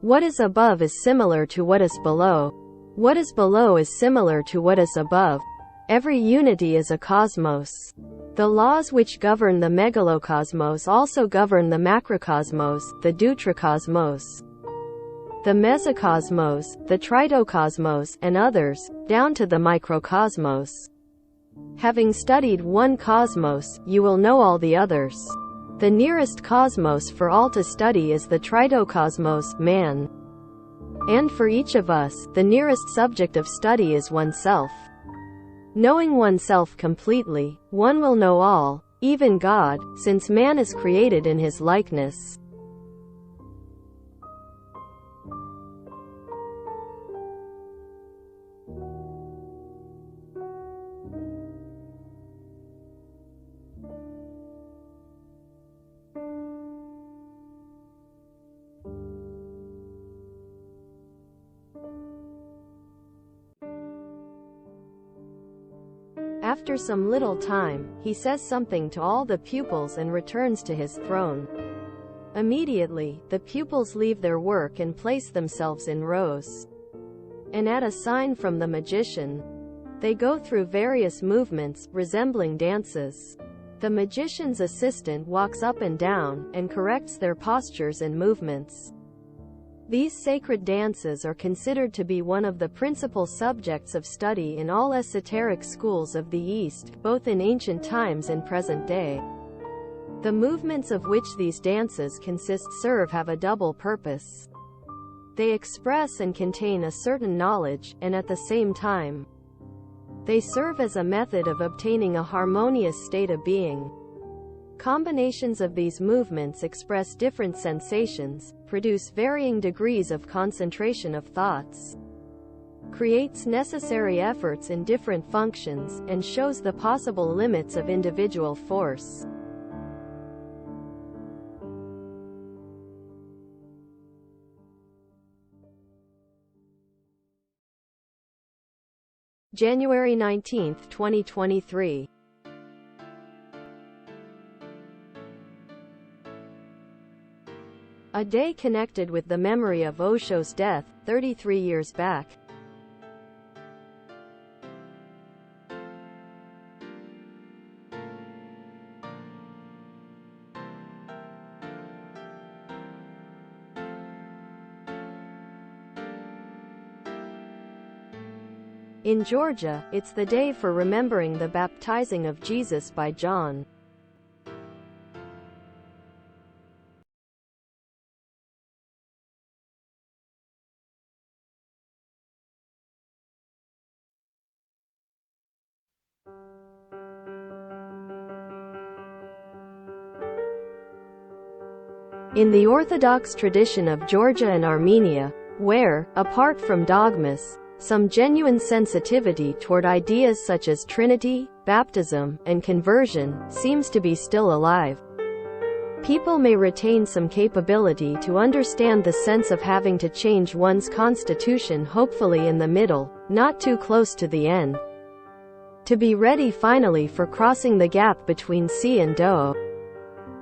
What is above is similar to what is below. What is below is similar to what is above. Every unity is a cosmos. The laws which govern the megalocosmos also govern the macrocosmos, the deuterocosmos, the mesocosmos, the tritocosmos, and others, down to the microcosmos. Having studied one cosmos, you will know all the others. The nearest cosmos for all to study is the tritocosmos, man. And for each of us, the nearest subject of study is oneself. Knowing oneself completely, one will know all, even God, since man is created in his likeness. After some little time, he says something to all the pupils and returns to his throne. Immediately, the pupils leave their work and place themselves in rows. And at a sign from the magician, they go through various movements, resembling dances. The magician's assistant walks up and down, and corrects their postures and movements. These sacred dances are considered to be one of the principal subjects of study in all esoteric schools of the East, both in ancient times and present day. The movements of which these dances consist have a double purpose. They express and contain a certain knowledge, and at the same time, they serve as a method of obtaining a harmonious state of being. Combinations of these movements express different sensations, produce varying degrees of concentration of thoughts, creates necessary efforts in different functions, and shows the possible limits of individual force. January 19, 2023. A day connected with the memory of Osho's death, 33 years back. In Georgia, it's the day for remembering the baptizing of Jesus by John. In the Orthodox tradition of Georgia and Armenia, where, apart from dogmas, some genuine sensitivity toward ideas such as Trinity, baptism, and conversion seems to be still alive, people may retain some capability to understand the sense of having to change one's constitution, hopefully in the middle, not too close to the end, to be ready finally for crossing the gap between Si and Do.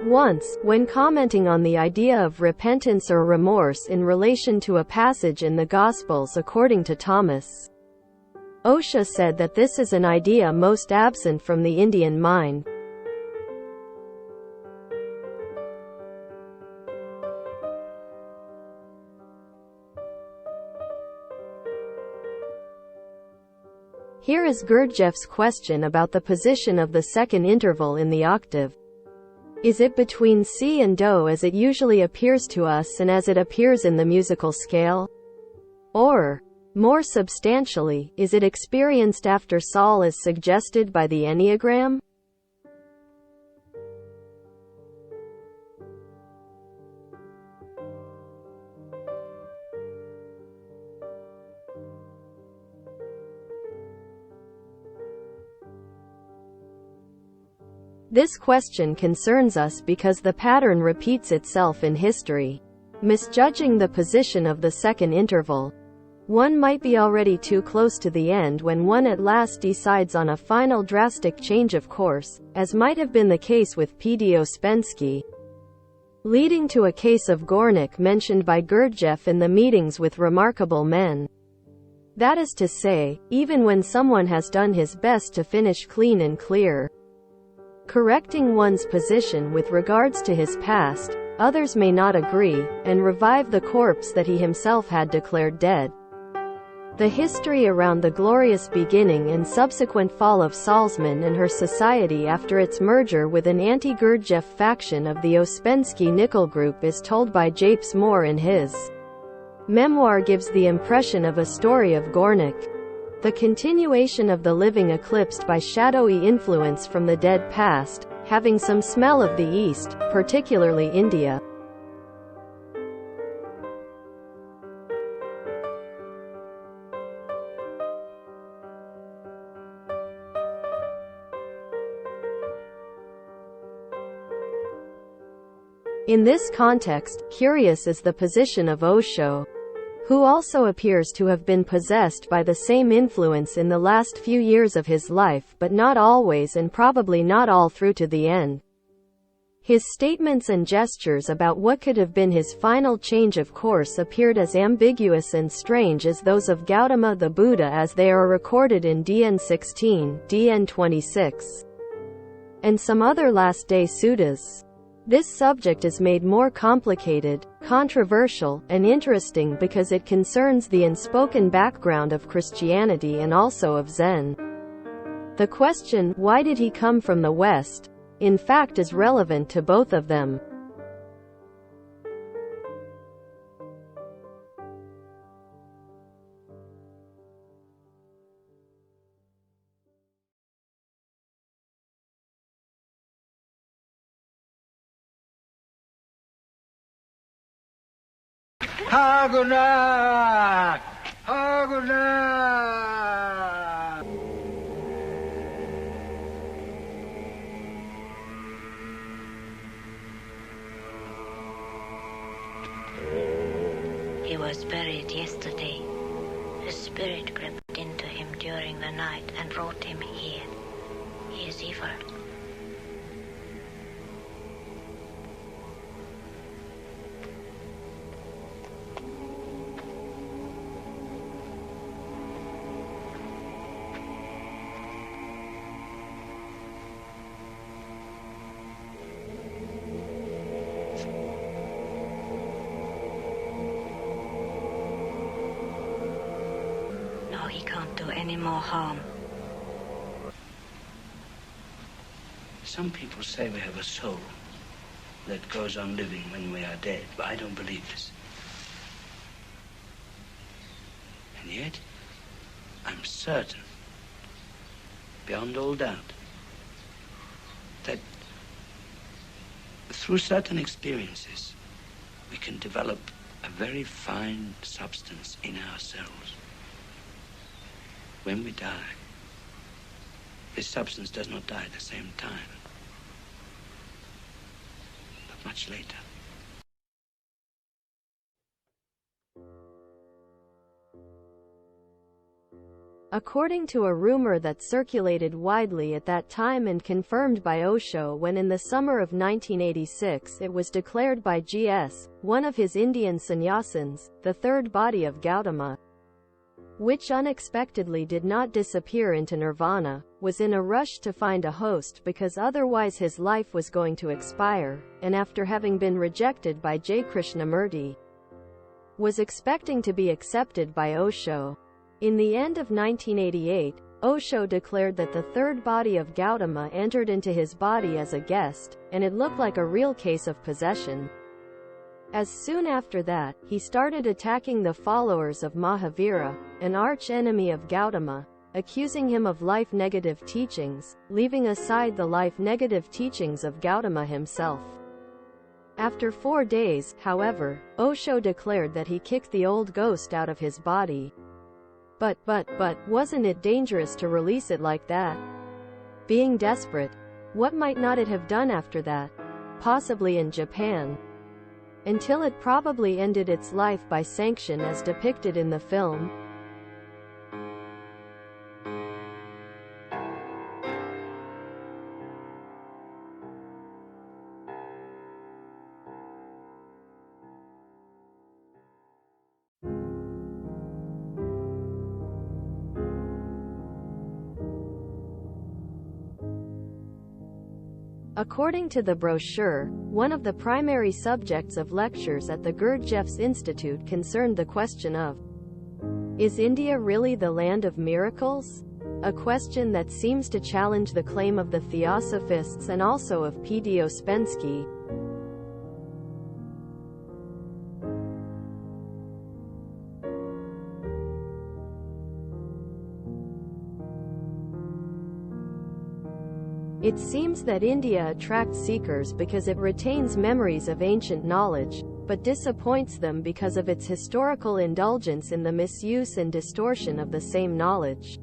Once, when commenting on the idea of repentance or remorse in relation to a passage in the Gospels according to Thomas, Osho said that this is an idea most absent from the Indian mind. Here is Gurdjieff's question about the position of the second interval in the octave. Is it between Si and Do as it usually appears to us and as it appears in the musical scale? Or, more substantially, is it experienced after Sol as suggested by the Enneagram? This question concerns us because the pattern repeats itself in history. Misjudging the position of the second interval, one might be already too close to the end when one at last decides on a final drastic change of course, as might have been the case with P.D. Ouspensky. leading to a case of Gornik mentioned by Gurdjieff in the Meetings with Remarkable Men. That is to say, even when someone has done his best to finish clean and clear, correcting one's position with regards to his past, others may not agree, and revive the corpse that he himself had declared dead. The history around the glorious beginning and subsequent fall of Salzmann and her society after its merger with an anti-Gurdjieff faction of the Ouspensky Nickel Group is told by Japes Moore in his memoir gives the impression of a story of Gornik, the continuation of the living eclipsed by shadowy influence from the dead past, having some smell of the East, particularly India. In this context, curious is the position of Osho, who also appears to have been possessed by the same influence in the last few years of his life, but not always and probably not all through to the end. His statements and gestures about what could have been his final change of course appeared as ambiguous and strange as those of Gautama the Buddha as they are recorded in DN 16, DN 26, and some other last-day suttas. This subject is made more complicated, controversial, and interesting because it concerns the unspoken background of Christianity and also of Zen. The question, why did he come from the West, in fact is relevant to both of them. Haguna! Haguna! He was buried yesterday. A spirit crept into him during the night and brought him here. He is evil. He can't do any more harm. Some people say we have a soul that goes on living when we are dead, but I don't believe this. And yet, I'm certain, beyond all doubt, that through certain experiences, we can develop a very fine substance in ourselves. When we die, this substance does not die at the same time, but much later. According to a rumor that circulated widely at that time and confirmed by Osho when in the summer of 1986 it was declared by G.S., one of his Indian sannyasins, the third body of Gautama, which unexpectedly did not disappear into nirvana, was in a rush to find a host because otherwise his life was going to expire, and after having been rejected by J. Krishnamurti, was expecting to be accepted by Osho. In the end of 1988, Osho declared that the third body of Gautama entered into his body as a guest, and it looked like a real case of possession. As soon after that, he started attacking the followers of Mahavira, an arch-enemy of Gautama, accusing him of life-negative teachings, leaving aside the life-negative teachings of Gautama himself. After 4 days, however, Osho declared that he kicked the old ghost out of his body. But, wasn't it dangerous to release it like that? Being desperate, what might not it have done after that? Possibly in Japan. Until it probably ended its life by sanction as depicted in the film. According to the brochure, one of the primary subjects of lectures at the Gurdjieff Institute concerned the question of, is India really the land of miracles? A question that seems to challenge the claim of the Theosophists and also of P.D. Ouspensky. It seems that India attracts seekers because it retains memories of ancient knowledge, but disappoints them because of its historical indulgence in the misuse and distortion of the same knowledge.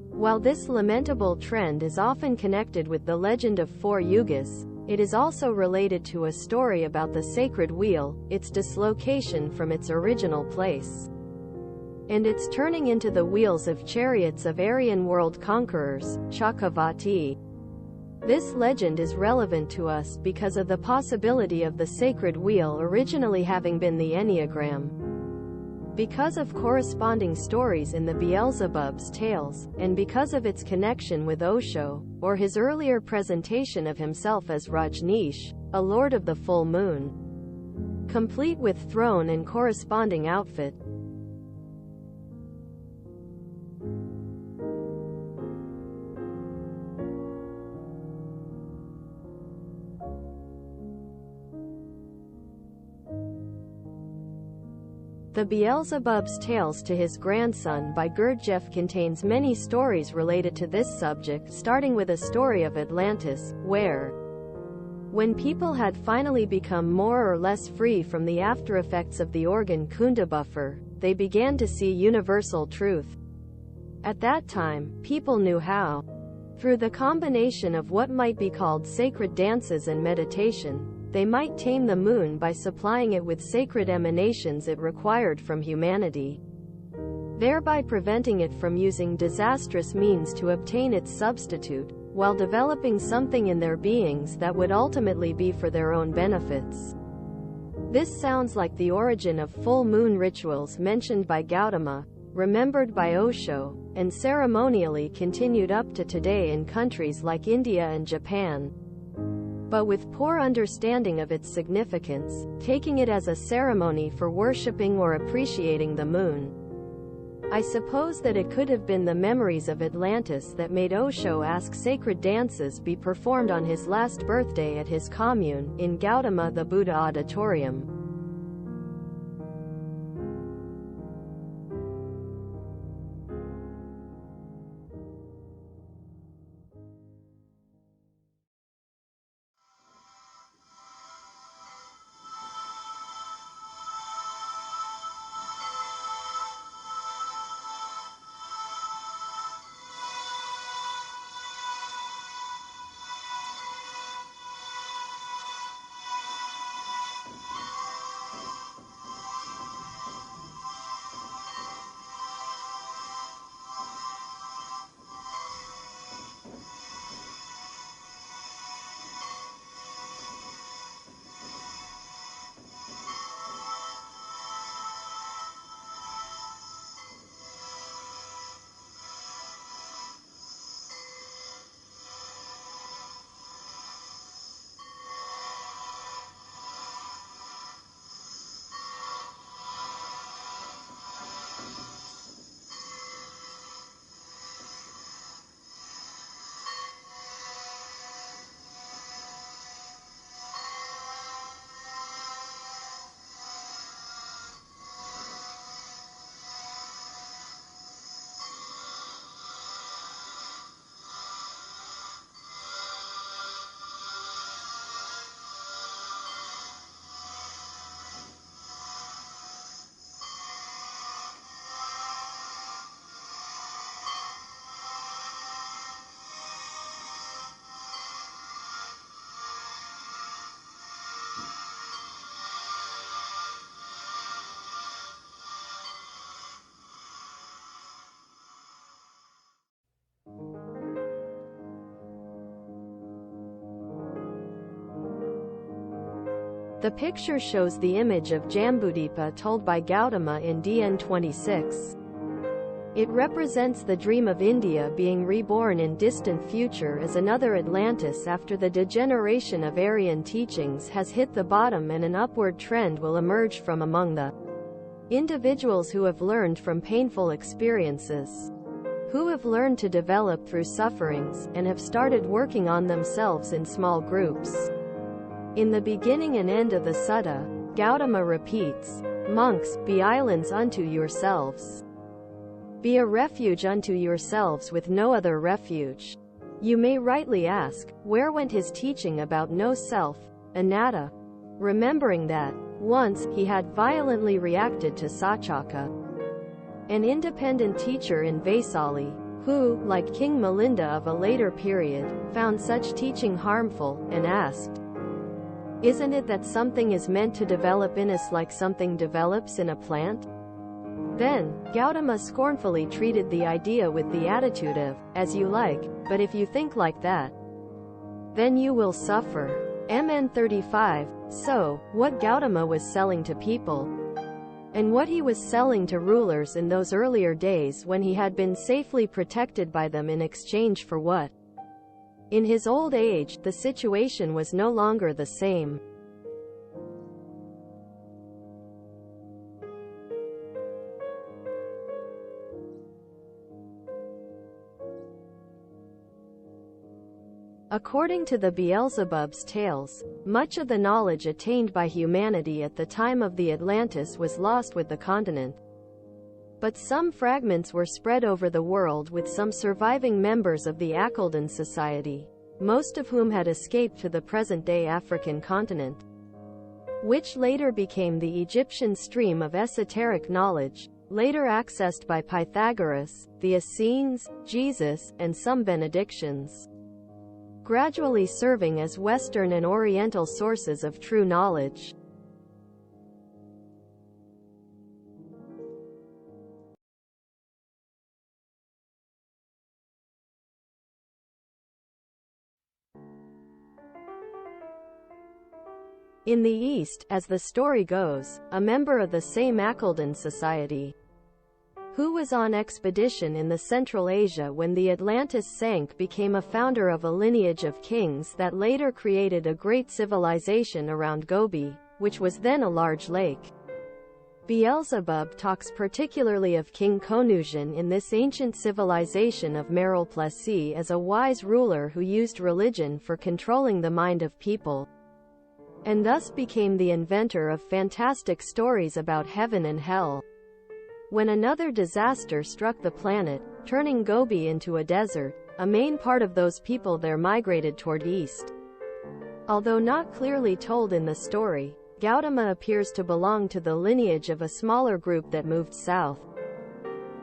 While this lamentable trend is often connected with the legend of 4 yugas, it is also related to a story about the sacred wheel, its dislocation from its original place, and its turning into the wheels of chariots of Aryan world conquerors, Chakravati. This legend is relevant to us because of the possibility of the sacred wheel originally having been the Enneagram. Because of corresponding stories in the Beelzebub's tales, and because of its connection with Osho, or his earlier presentation of himself as Rajneesh, a lord of the full moon, complete with throne and corresponding outfit. The Beelzebub's Tales to His Grandson by Gurdjieff contains many stories related to this subject, starting with a story of Atlantis, where, when people had finally become more or less free from the aftereffects of the organ Kunda buffer, they began to see universal truth. At that time, people knew how, through the combination of what might be called sacred dances and meditation, they might tame the moon by supplying it with sacred emanations it required from humanity, thereby preventing it from using disastrous means to obtain its substitute, while developing something in their beings that would ultimately be for their own benefits. This sounds like the origin of full moon rituals mentioned by Gautama, remembered by Osho, and ceremonially continued up to today in countries like India and Japan, but with poor understanding of its significance, taking it as a ceremony for worshipping or appreciating the moon. I suppose that it could have been the memories of Atlantis that made Osho ask sacred dances be performed on his last birthday at his commune, in Gautama the Buddha Auditorium. The picture shows the image of Jambudvipa told by Gautama in DN 26. It represents the dream of India being reborn in distant future as another Atlantis after the degeneration of Aryan teachings has hit the bottom, and an upward trend will emerge from among the individuals who have learned from painful experiences, who have learned to develop through sufferings, and have started working on themselves in small groups. In the beginning and end of the sutta, Gautama repeats, "Monks, be islands unto yourselves. Be a refuge unto yourselves with no other refuge." You may rightly ask, where went his teaching about no self, anatta? Remembering that, once, he had violently reacted to Sachaka, an independent teacher in Vaisali, who, like King Milinda of a later period, found such teaching harmful, and asked, "Isn't it that something is meant to develop in us like something develops in a plant?" Then, Gautama scornfully treated the idea with the attitude of, "As you like, but if you think like that, then you will suffer." MN 35. So, what Gautama was selling to people, and what he was selling to rulers in those earlier days when he had been safely protected by them in exchange for what? In his old age, the situation was no longer the same. According to the Beelzebub's tales, much of the knowledge attained by humanity at the time of the Atlantis was lost with the continent. But some fragments were spread over the world with some surviving members of the Akaldan society, most of whom had escaped to the present-day African continent, which later became the Egyptian stream of esoteric knowledge, later accessed by Pythagoras, the Essenes, Jesus, and some Benedictions, gradually serving as Western and Oriental sources of true knowledge. In the East, as the story goes, a member of the same Akaldan society, who was on expedition in the Central Asia when the Atlantis sank, became a founder of a lineage of kings that later created a great civilization around Gobi, which was then a large lake. Beelzebub talks particularly of King Konuzhin in this ancient civilization of Meril-Plessis as a wise ruler who used religion for controlling the mind of people, and thus became the inventor of fantastic stories about heaven and hell. When another disaster struck the planet, turning Gobi into a desert, a main part of those people there migrated toward east. Although not clearly told in the story, Gautama appears to belong to the lineage of a smaller group that moved south.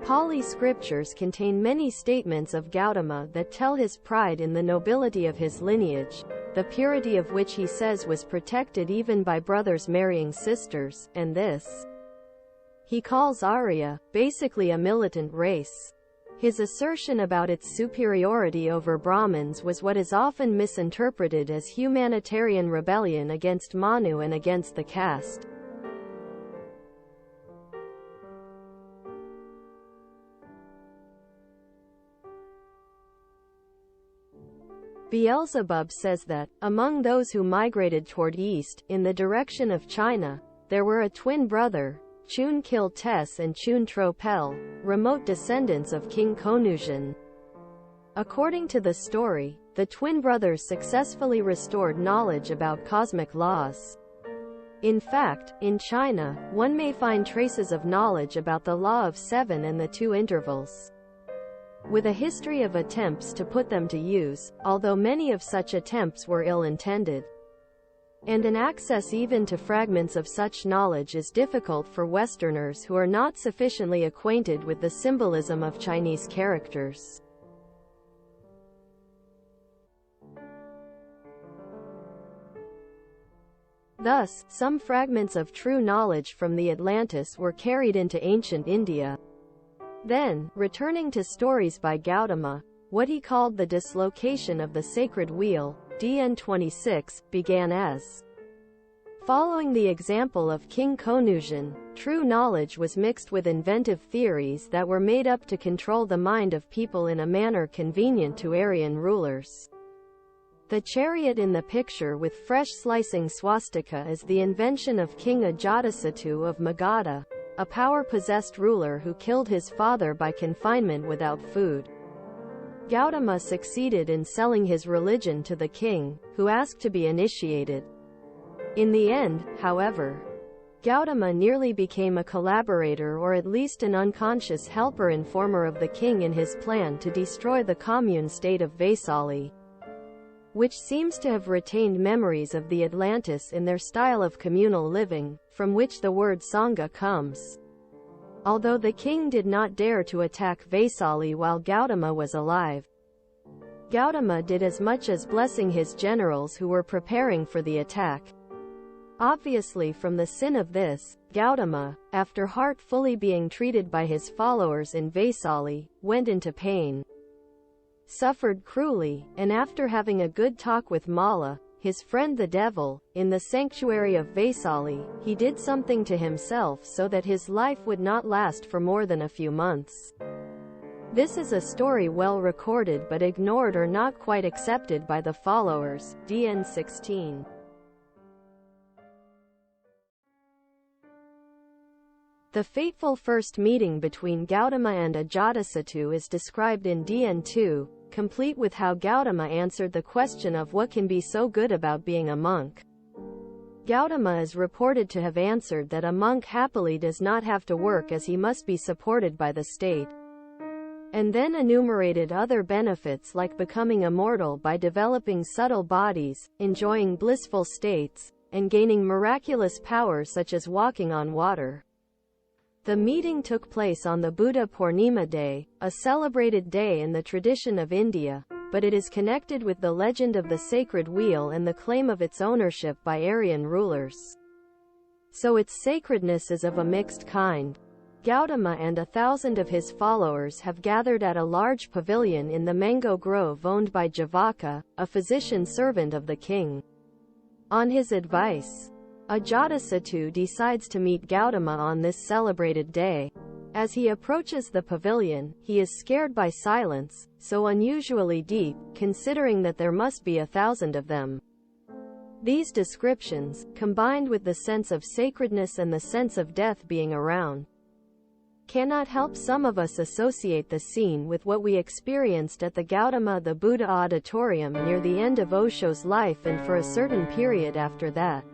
Pali scriptures contain many statements of Gautama that tell his pride in the nobility of his lineage, the purity of which he says was protected even by brothers marrying sisters, and this he calls Arya, basically a militant race. His assertion about its superiority over Brahmins was what is often misinterpreted as humanitarian rebellion against Manu and against the caste. Beelzebub says that, among those who migrated toward east, in the direction of China, there were a twin brother, Chun Kil Tes and Chun Tropel, remote descendants of King Konuzhin. According to the story, the twin brothers successfully restored knowledge about cosmic laws. In fact, in China, one may find traces of knowledge about the Law of Seven and the two intervals, with a history of attempts to put them to use, although many of such attempts were ill-intended. And an access even to fragments of such knowledge is difficult for Westerners who are not sufficiently acquainted with the symbolism of Chinese characters. Thus, some fragments of true knowledge from the Atlantis were carried into ancient India. Then, returning to stories by Gautama, what he called the dislocation of the sacred wheel, DN 26, began as Following the example of King Konuzhin, true knowledge was mixed with inventive theories that were made up to control the mind of people in a manner convenient to Aryan rulers. The chariot in the picture with fresh slicing swastika is the invention of King Ajatasattu of Magadha, a power-possessed ruler who killed his father by confinement without food. Gautama succeeded in selling his religion to the king, who asked to be initiated. In the end, however, Gautama nearly became a collaborator or at least an unconscious helper-informer of the king in his plan to destroy the commune state of Vaisali, which seems to have retained memories of the Atlantis in their style of communal living, from which the word Sangha comes. Although the king did not dare to attack Vaisali while Gautama was alive, Gautama did as much as blessing his generals who were preparing for the attack. Obviously from the sin of this, Gautama, after heartfully being treated by his followers in Vaisali, went into pain, suffered cruelly, and after having a good talk with Mala, his friend the devil, in the sanctuary of Vaisali, he did something to himself so that his life would not last for more than a few months. This is a story well recorded but ignored or not quite accepted by the followers. DN 16. The fateful first meeting between Gautama and Ajatasattu is described in DN 2, complete with how Gautama answered the question of what can be so good about being a monk. Gautama is reported to have answered that a monk happily does not have to work as he must be supported by the state, and then enumerated other benefits like becoming immortal by developing subtle bodies, enjoying blissful states, and gaining miraculous powers such as walking on water. The meeting took place on the Buddha Purnima day, a celebrated day in the tradition of India, but it is connected with the legend of the sacred wheel and the claim of its ownership by Aryan rulers. So its sacredness is of a mixed kind. Gautama and 1,000 of his followers have gathered at a large pavilion in the mango grove owned by Javaka, a physician servant of the king. On his advice, Ajatasattu decides to meet Gautama on this celebrated day. As he approaches the pavilion, he is scared by silence, so unusually deep, considering that there must be 1,000 of them. These descriptions, combined with the sense of sacredness and the sense of death being around, cannot help some of us associate the scene with what we experienced at the Gautama the Buddha auditorium near the end of Osho's life and for a certain period after that.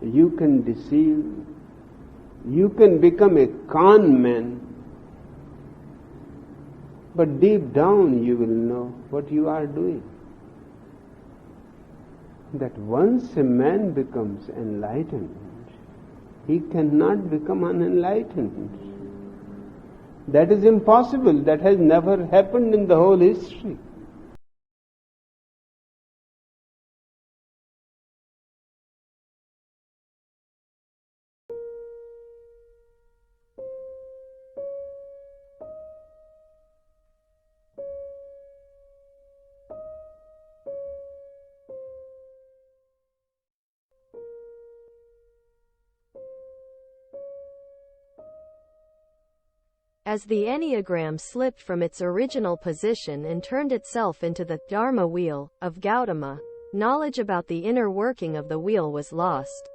You can deceive, you can become a con man, but deep down you will know what you are doing. that once a man becomes enlightened, he cannot become unenlightened. That is impossible. That has never happened in the whole history. As the Enneagram slipped from its original position and turned itself into the Dharma wheel of Gautama, knowledge about the inner working of the wheel was lost.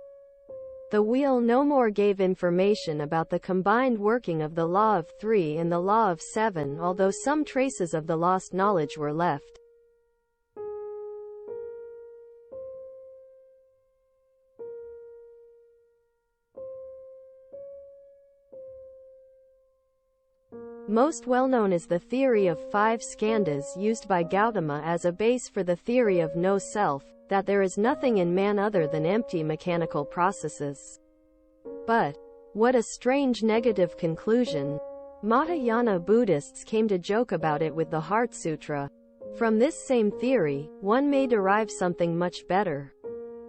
The wheel no more gave information about the combined working of the Law of Three and the Law of Seven, although some traces of the lost knowledge were left. Most well-known is the theory of 5 skandhas used by Gautama as a base for the theory of no self, that there is nothing in man other than empty mechanical processes. But what a strange negative conclusion. Mahayana Buddhists came to joke about it with the Heart Sutra. From this same theory, one may derive something much better.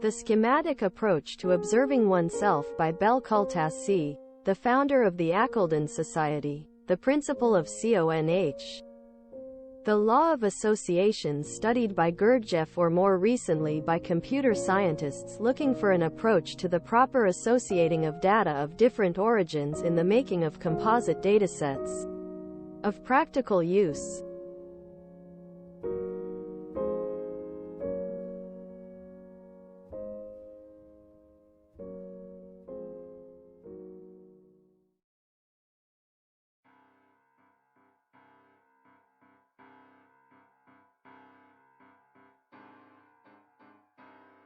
The schematic approach to observing oneself by Belkultasi, the founder of the Akeldan Society. The principle of CONH. The law of associations studied by Gurdjieff, or more recently by computer scientists looking for an approach to the proper associating of data of different origins in the making of composite datasets. Of practical use.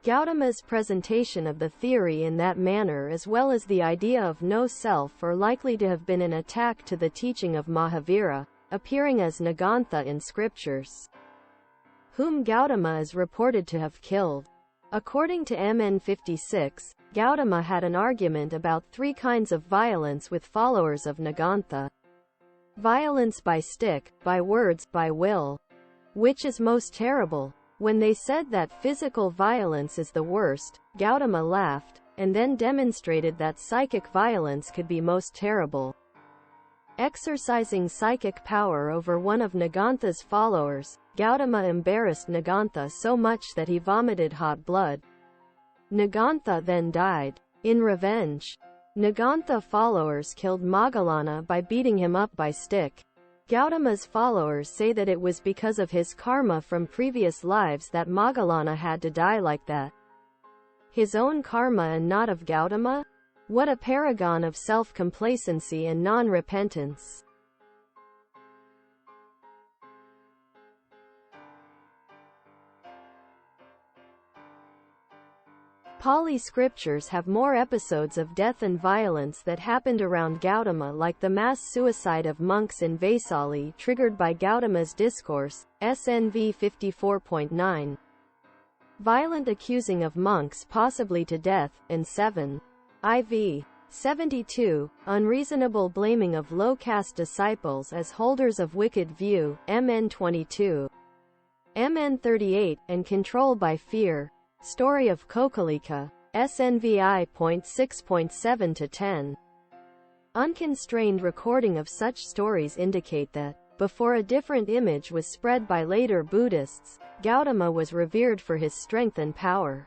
Gautama's presentation of the theory in that manner, as well as the idea of no self, are likely to have been an attack to the teaching of Mahavira, appearing as Nagantha in scriptures, whom Gautama is reported to have killed. According to MN 56, Gautama had an argument about 3 kinds of violence with followers of Nagantha. Violence by stick, by words, by will. Which is most terrible? When they said that physical violence is the worst, Gautama laughed, and then demonstrated that psychic violence could be most terrible. Exercising psychic power over one of Nagantha's followers, Gautama embarrassed Nagantha so much that he vomited hot blood. Nagantha then died. In revenge, Nagantha followers killed Moggallana by beating him up by stick. Gautama's followers say that it was because of his karma from previous lives that Moggallana had to die like that. His own karma and not of Gautama? What a paragon of self-complacency and non-repentance. Pali scriptures have more episodes of death and violence that happened around Gautama, like the mass suicide of monks in Vaisali triggered by Gautama's discourse, SNV 54.9. Violent accusing of monks possibly to death, and 7. IV 72. Unreasonable blaming of low-caste disciples as holders of wicked view, MN 22. MN 38, and control by fear. Story of Kokalika, SNVI.6.7-10. Unconstrained recording of such stories indicate that, before a different image was spread by later Buddhists, Gautama was revered for his strength and power,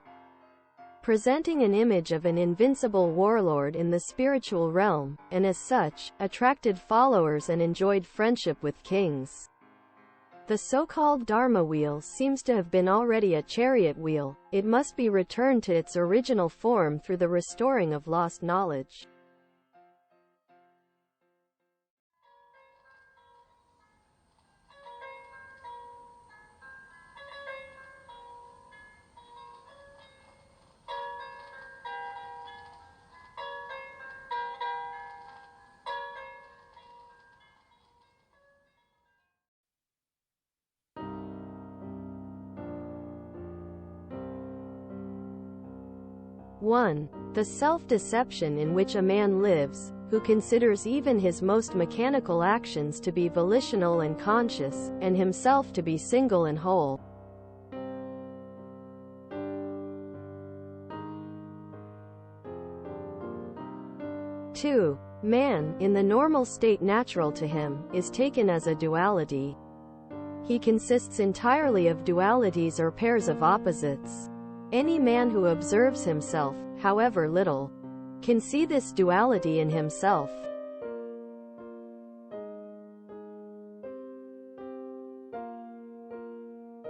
presenting an image of an invincible warlord in the spiritual realm, and as such, attracted followers and enjoyed friendship with kings. The so-called Dharma wheel seems to have been already a chariot wheel. It must be returned to its original form through the restoring of lost knowledge. 1. The self-deception in which a man lives, who considers even his most mechanical actions to be volitional and conscious, and himself to be single and whole. 2. Man, in the normal state natural to him, is taken as a duality. He consists entirely of dualities or pairs of opposites. Any man who observes himself, however little, can see this duality in himself.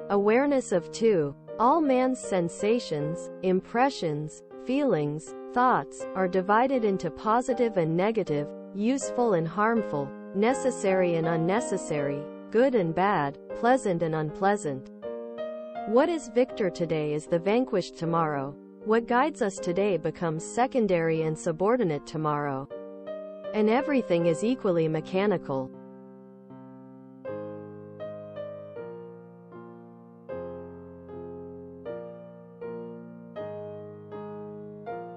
Awareness of 2. All man's sensations, impressions, feelings, thoughts, are divided into positive and negative, useful and harmful, necessary and unnecessary, good and bad, pleasant and unpleasant. What is victor today is the vanquished tomorrow. What guides us today becomes secondary and subordinate tomorrow. And everything is equally mechanical.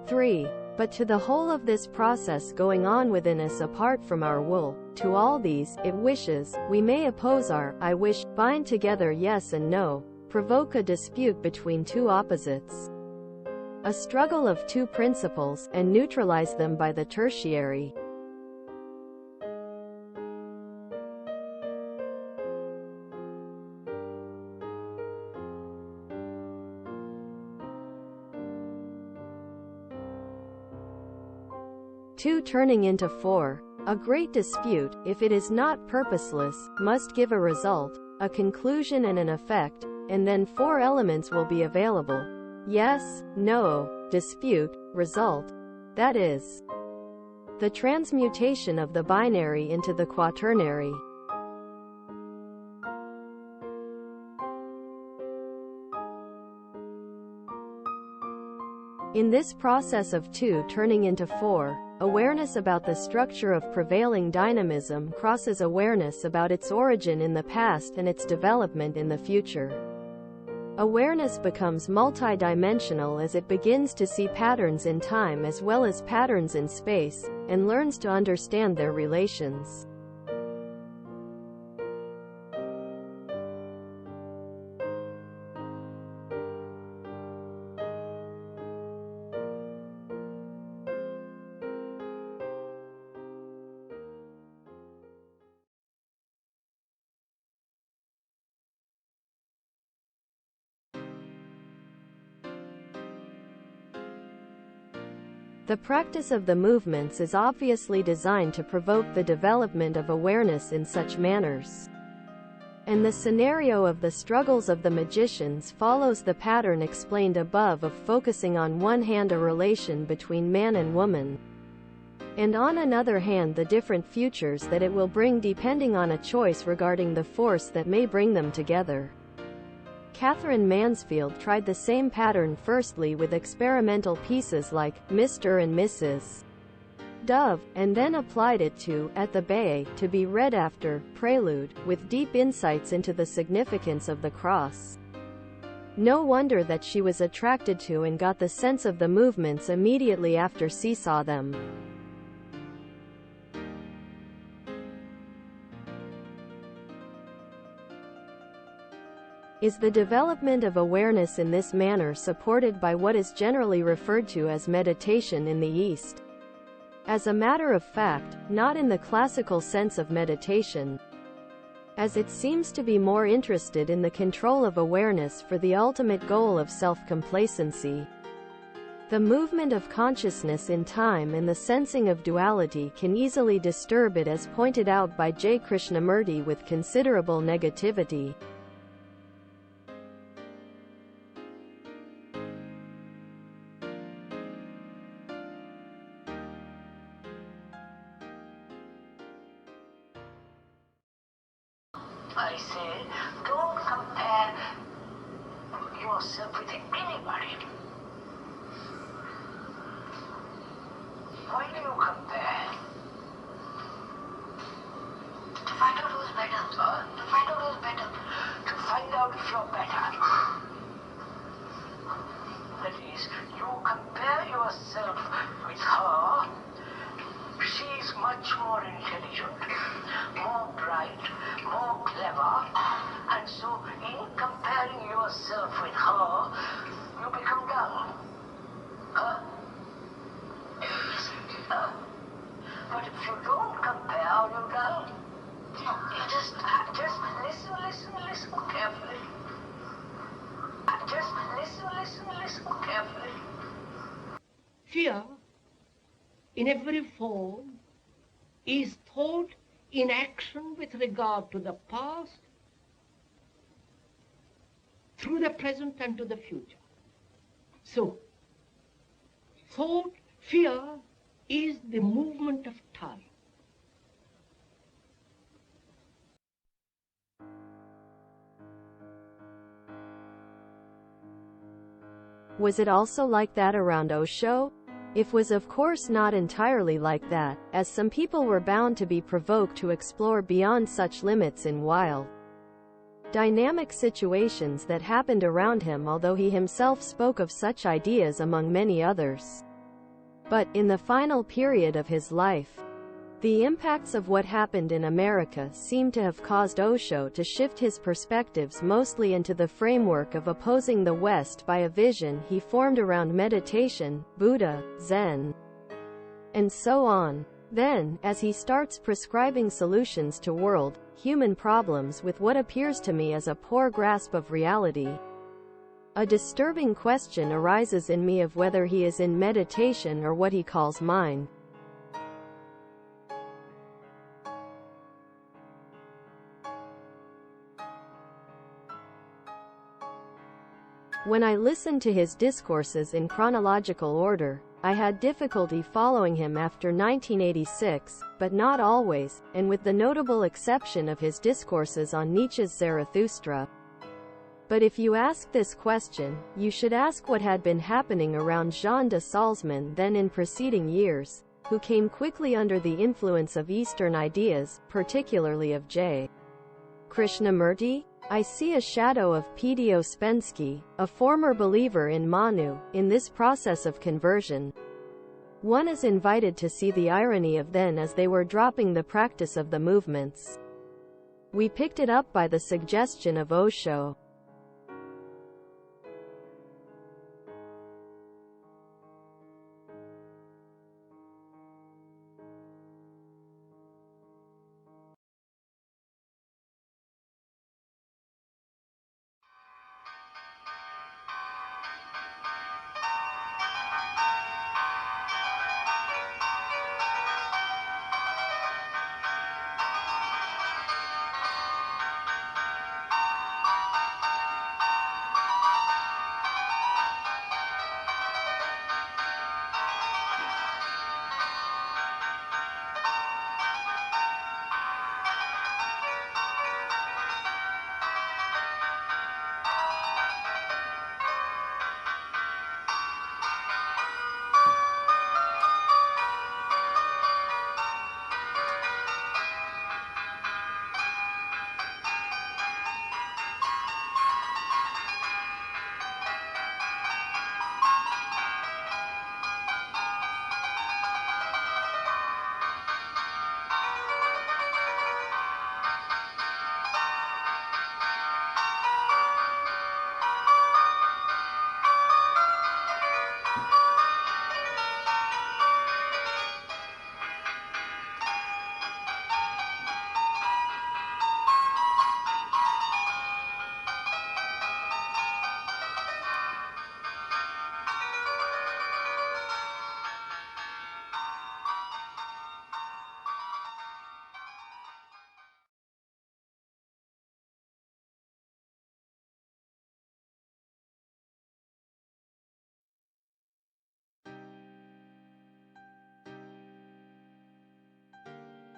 3. But to the whole of this process going on within us apart from our will, to all these, it wishes, we may oppose our, I wish, bind together yes and no, provoke a dispute between two opposites, a struggle of two principles, and neutralize them by the tertiary. Two turning into four. A great dispute, if it is not purposeless, must give a result, a conclusion and an effect, and then four elements will be available. Yes, no, dispute, result. That is the transmutation of the binary into the quaternary. In this process of two turning into four, awareness about the structure of prevailing dynamism crosses awareness about its origin in the past and its development in the future. Awareness becomes multidimensional as it begins to see patterns in time as well as patterns in space, and learns to understand their relations. The practice of the movements is obviously designed to provoke the development of awareness in such manners. And the scenario of the struggles of the magicians follows the pattern explained above of focusing on one hand a relation between man and woman, and on another hand the different futures that it will bring depending on a choice regarding the force that may bring them together. Catherine Mansfield tried the same pattern firstly with experimental pieces like Mr. and Mrs. Dove, and then applied it to At the Bay, to be read after Prelude, with deep insights into the significance of the cross. No wonder that she was attracted to and got the sense of the movements immediately after she saw them. Is the development of awareness in this manner supported by what is generally referred to as meditation in the East? As a matter of fact, not in the classical sense of meditation, as it seems to be more interested in the control of awareness for the ultimate goal of self-complacency. The movement of consciousness in time and the sensing of duality can easily disturb it, as pointed out by J. Krishnamurti with considerable negativity. I say, don't compare yourself with anybody. Why do you compare? To find out who's better. To find out who's better. To find out if you're better. That is, you compare yourself with her. She is much more intelligent, more bright, more clever, and so in comparing yourself with her, you become dull. But if you don't compare, you're dull. Just listen carefully. Just listen carefully. Fear, in every form, is thought in action with regard to the past, through the present and to the future. So, thought, fear, is the movement of time. Was it also like that around Osho? It was of course not entirely like that, as some people were bound to be provoked to explore beyond such limits in wild, dynamic situations that happened around him, although he himself spoke of such ideas among many others. But, in the final period of his life, the impacts of what happened in America seemed to have caused Osho to shift his perspectives mostly into the framework of opposing the West by a vision he formed around meditation, Buddha, Zen, and so on. Then, as he starts prescribing solutions to world, human problems with what appears to me as a poor grasp of reality, a disturbing question arises in me of whether he is in meditation or what he calls mind. When I listened to his discourses in chronological order, I had difficulty following him after 1986, but not always, and with the notable exception of his discourses on Nietzsche's Zarathustra. But if you ask this question, you should ask what had been happening around Jean de Salzmann then in preceding years, who came quickly under the influence of Eastern ideas, particularly of J. Krishnamurti. I see a shadow of P.D. Ouspensky, a former believer in Manu, in this process of conversion. One is invited to see the irony of then as they were dropping the practice of the movements. We picked it up by the suggestion of Osho.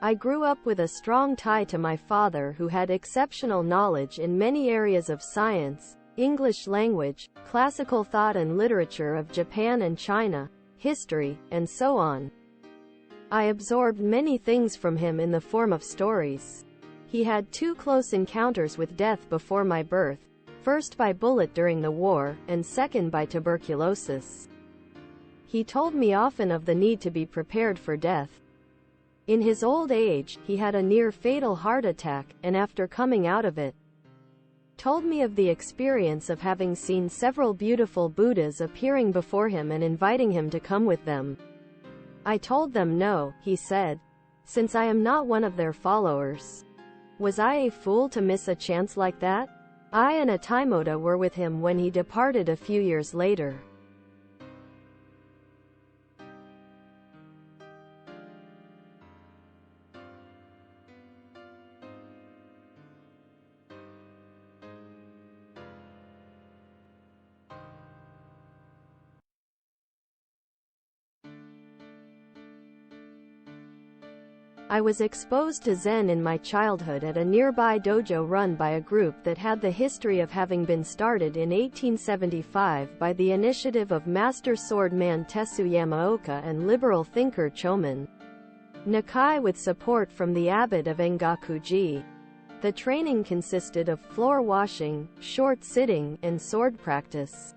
I grew up with a strong tie to my father, who had exceptional knowledge in many areas of science, English language, classical thought and literature of Japan and China, history, and so on. I absorbed many things from him in the form of stories. He had 2 close encounters with death before my birth, first by bullet during the war, and second by tuberculosis. He told me often of the need to be prepared for death. In his old age, he had a near-fatal heart attack, and after coming out of it, told me of the experience of having seen several beautiful Buddhas appearing before him and inviting him to come with them. I told them no, he said, since I am not one of their followers. Was I a fool to miss a chance like that? I and a Taimoda were with him when he departed a few years later. I was exposed to Zen in my childhood at a nearby dojo run by a group that had the history of having been started in 1875 by the initiative of Master Swordman Tetsu Yamaoka and liberal thinker Choman Nakai with support from the abbot of Engakuji. The training consisted of floor washing, short sitting, and sword practice.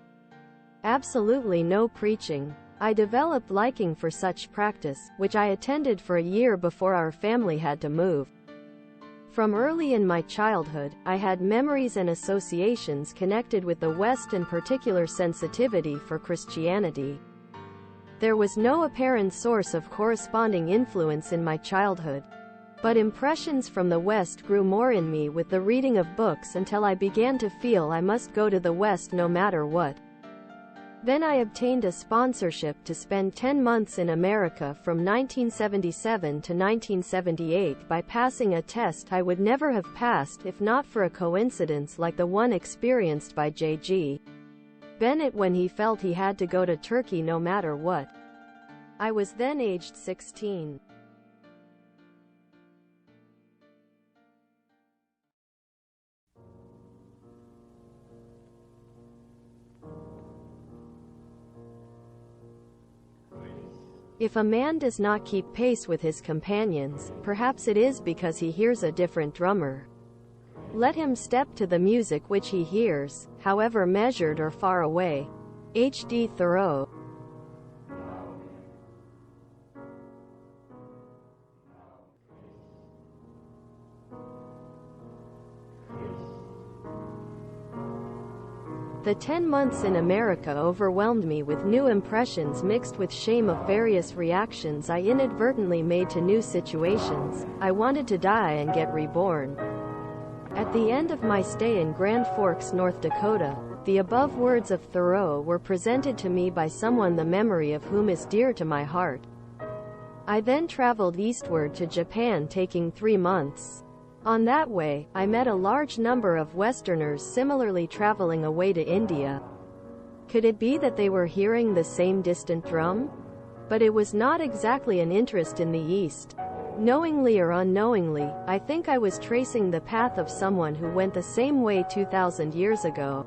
Absolutely no preaching. I developed liking for such practice, which I attended for a year before our family had to move. From early in my childhood, I had memories and associations connected with the West and particular sensitivity for Christianity. There was no apparent source of corresponding influence in my childhood, but impressions from the West grew more in me with the reading of books until I began to feel I must go to the West no matter what. Then I obtained a sponsorship to spend 10 months in America from 1977 to 1978 by passing a test I would never have passed if not for a coincidence like the one experienced by J.G. Bennett when he felt he had to go to Turkey no matter what. I was then aged 16. If a man does not keep pace with his companions, perhaps it is because he hears a different drummer. Let him step to the music which he hears, however measured or far away. H.D. Thoreau. The 10 months in America overwhelmed me with new impressions mixed with shame of various reactions I inadvertently made to new situations. I wanted to die and get reborn. At the end of my stay in Grand Forks, North Dakota, the above words of Thoreau were presented to me by someone the memory of whom is dear to my heart. I then traveled eastward to Japan, taking 3 months. On that way, I met a large number of Westerners similarly traveling away to India. Could it be that they were hearing the same distant drum? But it was not exactly an interest in the East. Knowingly or unknowingly, I think I was tracing the path of someone who went the same way 2,000 years ago.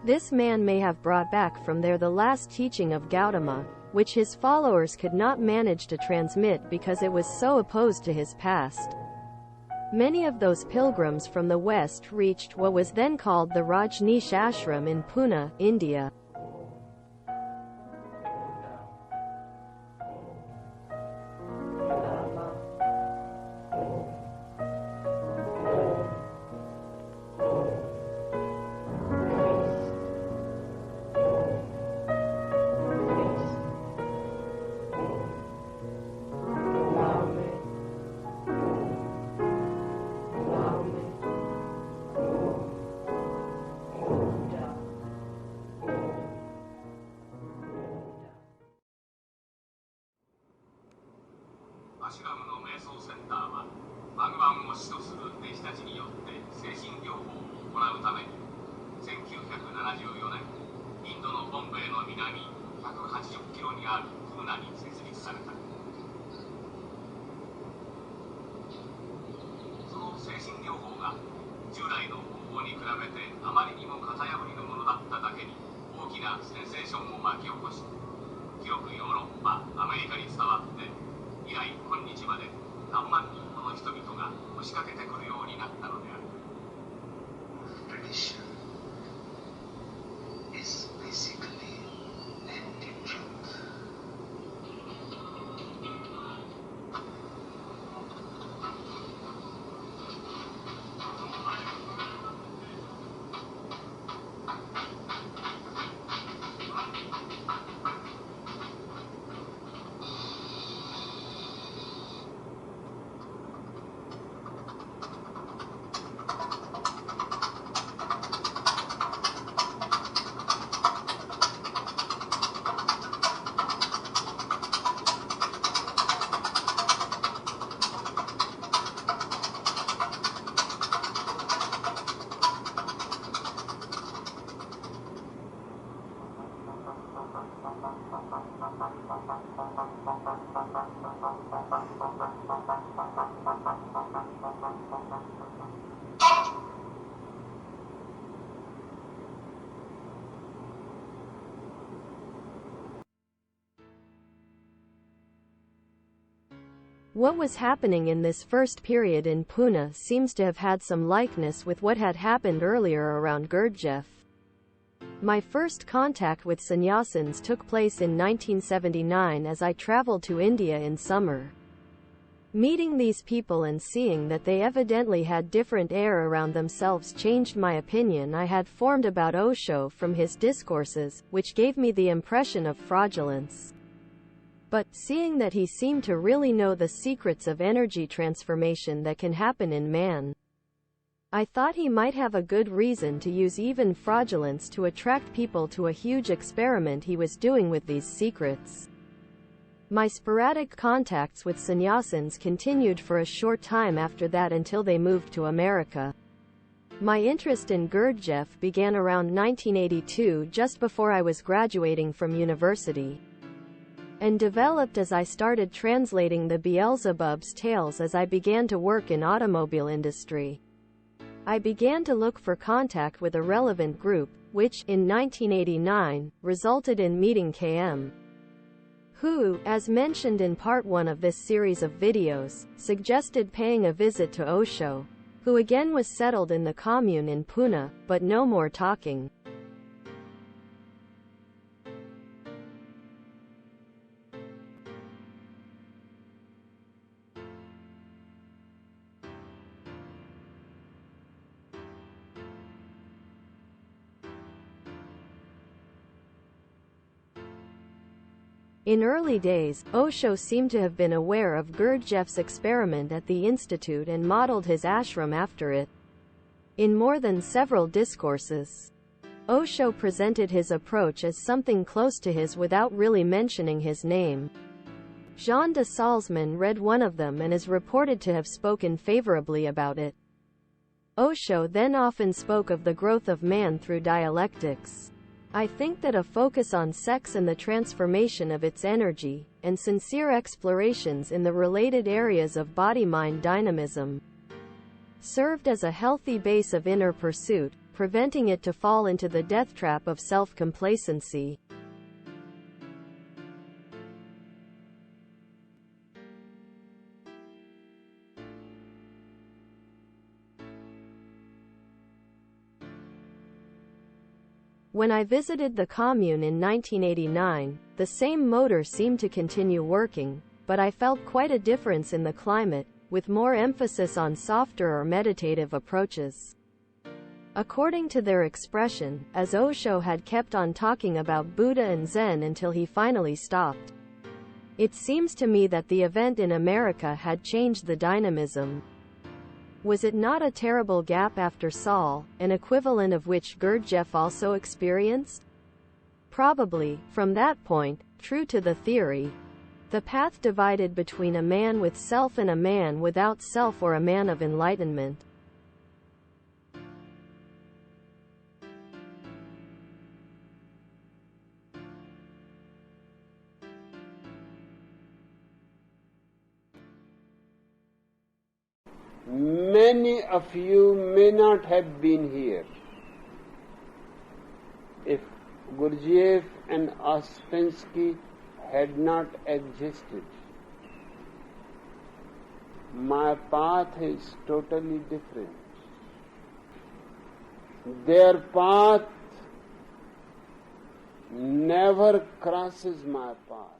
This man may have brought back from there the last teaching of Gautama, which his followers could not manage to transmit because it was so opposed to his past. Many of those pilgrims from the West reached what was then called the Rajneesh Ashram in Pune, India. What was happening in this first period in Pune seems to have had some likeness with what had happened earlier around Gurdjieff. My first contact with sannyasins took place in 1979 as I traveled to India in summer. Meeting these people and seeing that they evidently had different air around themselves changed my opinion I had formed about Osho from his discourses, which gave me the impression of fraudulence. But, seeing that he seemed to really know the secrets of energy transformation that can happen in man, I thought he might have a good reason to use even fraudulence to attract people to a huge experiment he was doing with these secrets. My sporadic contacts with sannyasins continued for a short time after that until they moved to America. My interest in Gurdjieff began around 1982, just before I was graduating from university, and developed as I started translating the Beelzebub's tales as I began to work in automobile industry. I began to look for contact with a relevant group, which, in 1989, resulted in meeting KM, who, as mentioned in part 1 of this series of videos, suggested paying a visit to Osho, who again was settled in the commune in Pune, but no more talking. In early days, Osho seemed to have been aware of Gurdjieff's experiment at the Institute and modeled his ashram after it. In more than several discourses, Osho presented his approach as something close to his without really mentioning his name. Jean de Salzman read one of them and is reported to have spoken favorably about it. Osho then often spoke of the growth of man through dialectics. I think that a focus on sex and the transformation of its energy, and sincere explorations in the related areas of body-mind dynamism, served as a healthy base of inner pursuit, preventing it to fall into the death trap of self-complacency. When I visited the commune in 1989, the same motor seemed to continue working, but I felt quite a difference in the climate, with more emphasis on softer or meditative approaches. According to their expression, as Osho had kept on talking about Buddha and Zen until he finally stopped. It seems to me that the event in America had changed the dynamism. Was it not a terrible gap after Saul, an equivalent of which Gurdjieff also experienced? Probably, from that point, true to the theory, the path divided between a man with self and a man without self, or a man of enlightenment. Many of you may not have been here if Gurdjieff and Ouspensky had not existed. My path is totally different. Their path never crosses my path.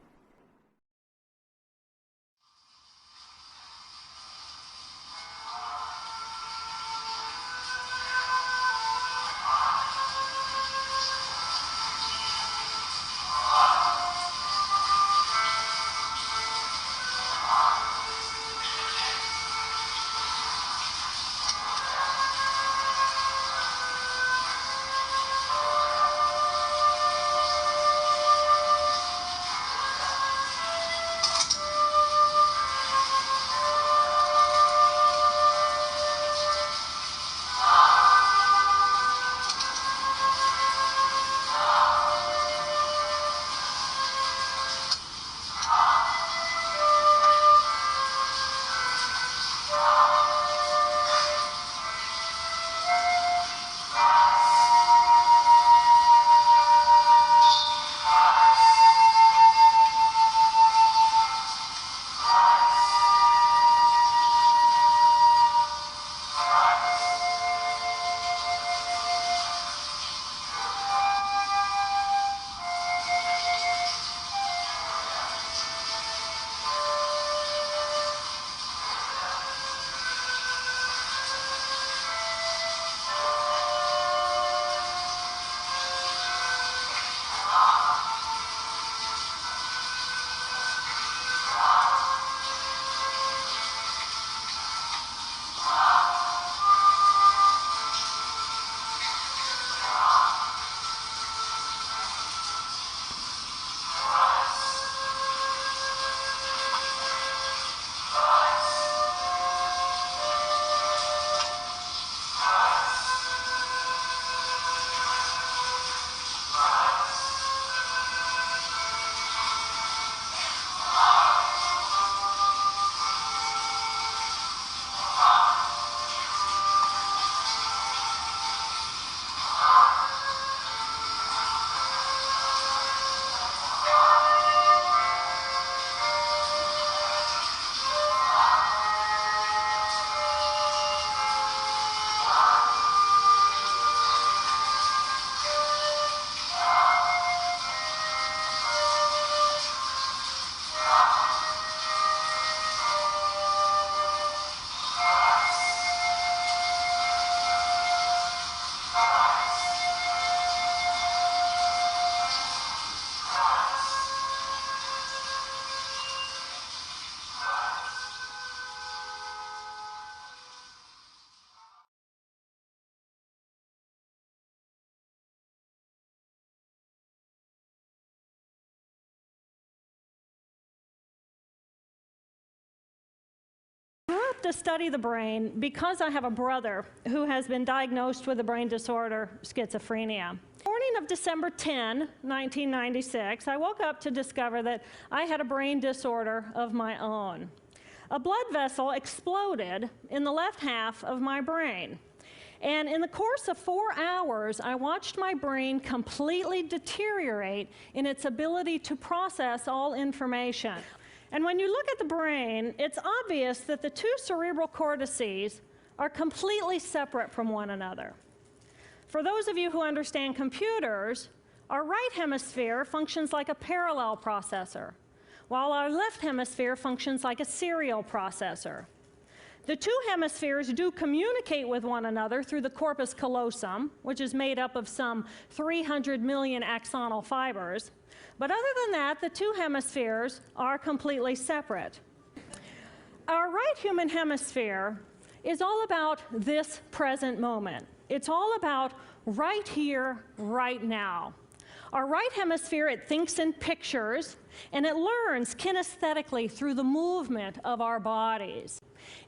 to study the brain because I have a brother who has been diagnosed with a brain disorder, schizophrenia. Morning of December 10, 1996, I woke up to discover that I had a brain disorder of my own. A blood vessel exploded in the left half of my brain. And in the course of 4 hours, I watched my brain completely deteriorate in its ability to process all information. And when you look at the brain, it's obvious that the two cerebral cortices are completely separate from one another. For those of you who understand computers, our right hemisphere functions like a parallel processor, while our left hemisphere functions like a serial processor. The two hemispheres do communicate with one another through the corpus callosum, which is made up of some 300 million axonal fibers. But other than that, the two hemispheres are completely separate. Our right human hemisphere is all about this present moment. It's all about right here, right now. Our right hemisphere, it thinks in pictures, and it learns kinesthetically through the movement of our bodies.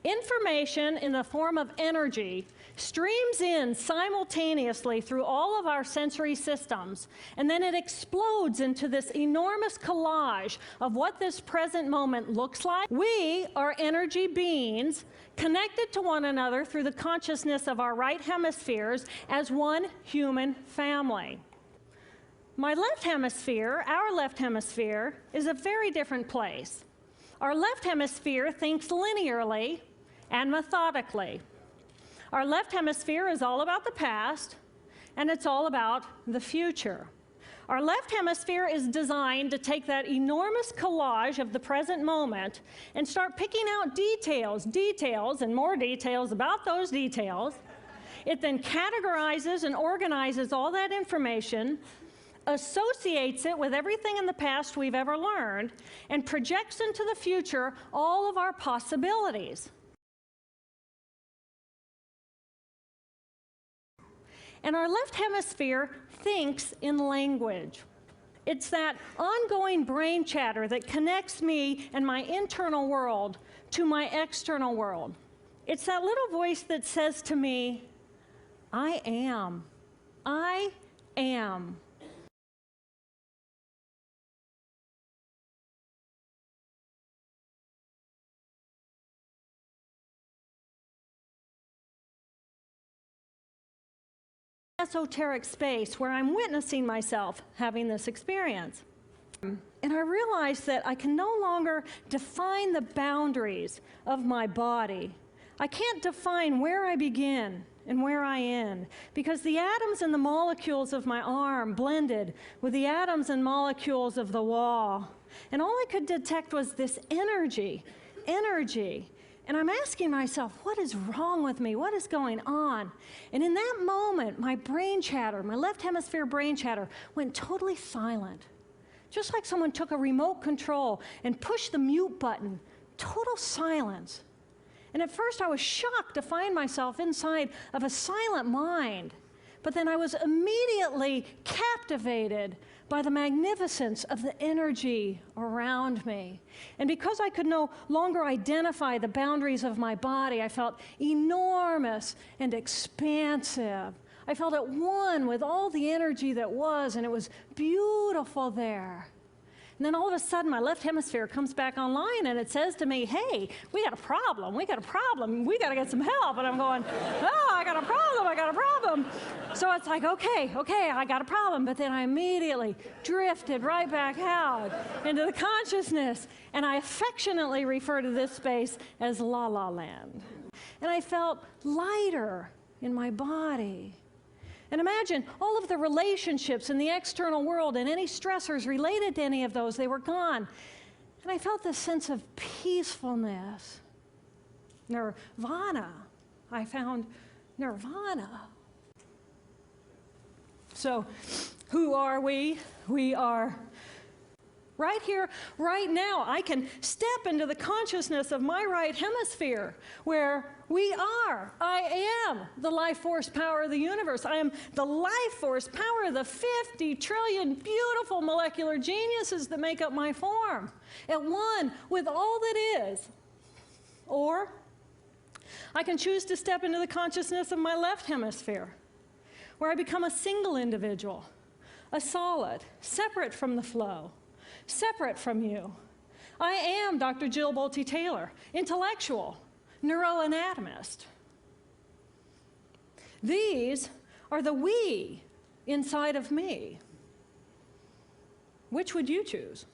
Information in the form of energy streams in simultaneously through all of our sensory systems, and then it explodes into this enormous collage of what this present moment looks like. We are energy beings connected to one another through the consciousness of our right hemispheres as one human family. My left hemisphere, our left hemisphere, is a very different place. Our left hemisphere thinks linearly and methodically. Our left hemisphere is all about the past, and it's all about the future. Our left hemisphere is designed to take that enormous collage of the present moment and start picking out details, and more details about those details. It then categorizes and organizes all that information, associates it with everything in the past we've ever learned, and projects into the future all of our possibilities. And our left hemisphere thinks in language. It's that ongoing brain chatter that connects me and my internal world to my external world. It's that little voice that says to me, I am. I am. Esoteric space where I'm witnessing myself having this experience. And I realize that I can no longer define the boundaries of my body. I can't define where I begin and where I end, because the atoms and the molecules of my arm blended with the atoms and molecules of the wall. And all I could detect was this energy. And I'm asking myself, what is wrong with me? What is going on? And in that moment, my brain chatter, my left hemisphere brain chatter, went totally silent. Just like someone took a remote control and pushed the mute button, total silence. And at first I was shocked to find myself inside of a silent mind. But then I was immediately captivated by the magnificence of the energy around me. And because I could no longer identify the boundaries of my body, I felt enormous and expansive. I felt at one with all the energy that was, and it was beautiful there. And then all of a sudden, my left hemisphere comes back online, and it says to me, hey, we got a problem, we got to get some help. And I'm going, oh, I got a problem. So it's like, okay, I got a problem. But then I immediately drifted right back out into the consciousness, and I affectionately refer to this space as La La Land. And I felt lighter in my body. And imagine all of the relationships in the external world and any stressors related to any of those, they were gone. And I felt this sense of peacefulness. Nirvana. I found nirvana. So, who are we? We are right here, right now. I can step into the consciousness of my right hemisphere where we are. I am the life force power of the universe. I am the life force power of the 50 trillion beautiful molecular geniuses that make up my form, at one with all that is. Or I can choose to step into the consciousness of my left hemisphere, where I become a single individual, a solid, separate from the flow, separate from you. I am Dr. Jill Bolte Taylor, intellectual, neuroanatomist. These are the we inside of me. Which would you choose?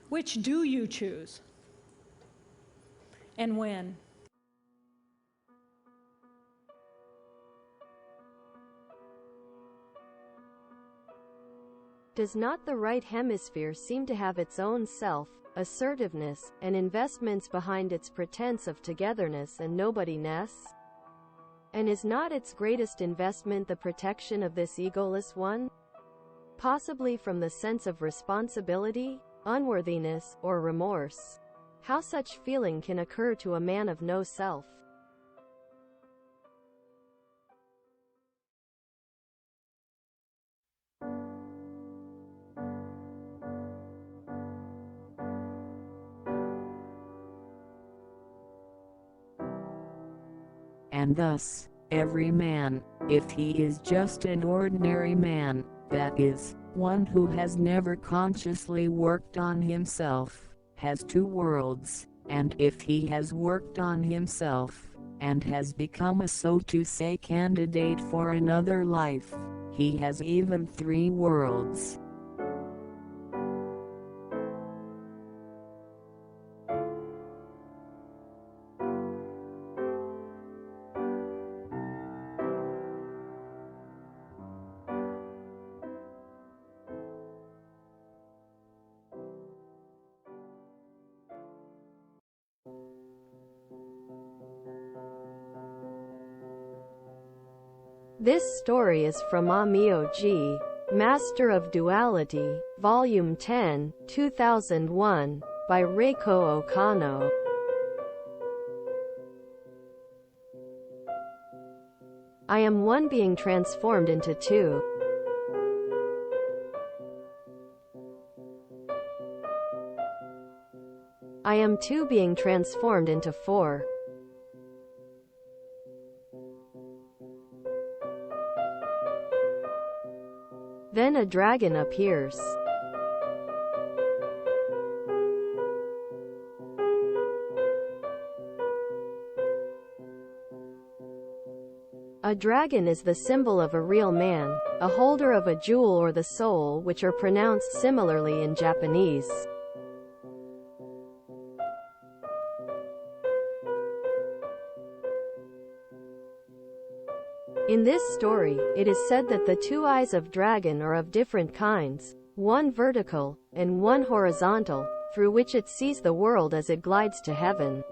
Which do you choose? And when? Does not the right hemisphere seem to have its own self, assertiveness, and investments behind its pretense of togetherness and nobodyness? And is not its greatest investment the protection of this egoless one? Possibly from the sense of responsibility, unworthiness, or remorse. How such feeling can occur to a man of no self. And thus, every man, if he is just an ordinary man, that is, one who has never consciously worked on himself, has two worlds, and if he has worked on himself, and has become a so to say candidate for another life, he has even three worlds. This story is from Amio-ji, Master of Duality, Volume 10, 2001, by Reiko Okano. I am one being transformed into two. I am two being transformed into four. Then a dragon appears. A dragon is the symbol of a real man, a holder of a jewel or the soul, which are pronounced similarly in Japanese. In this story, it is said that the two eyes of dragon are of different kinds, one vertical, and one horizontal, through which it sees the world as it glides to heaven.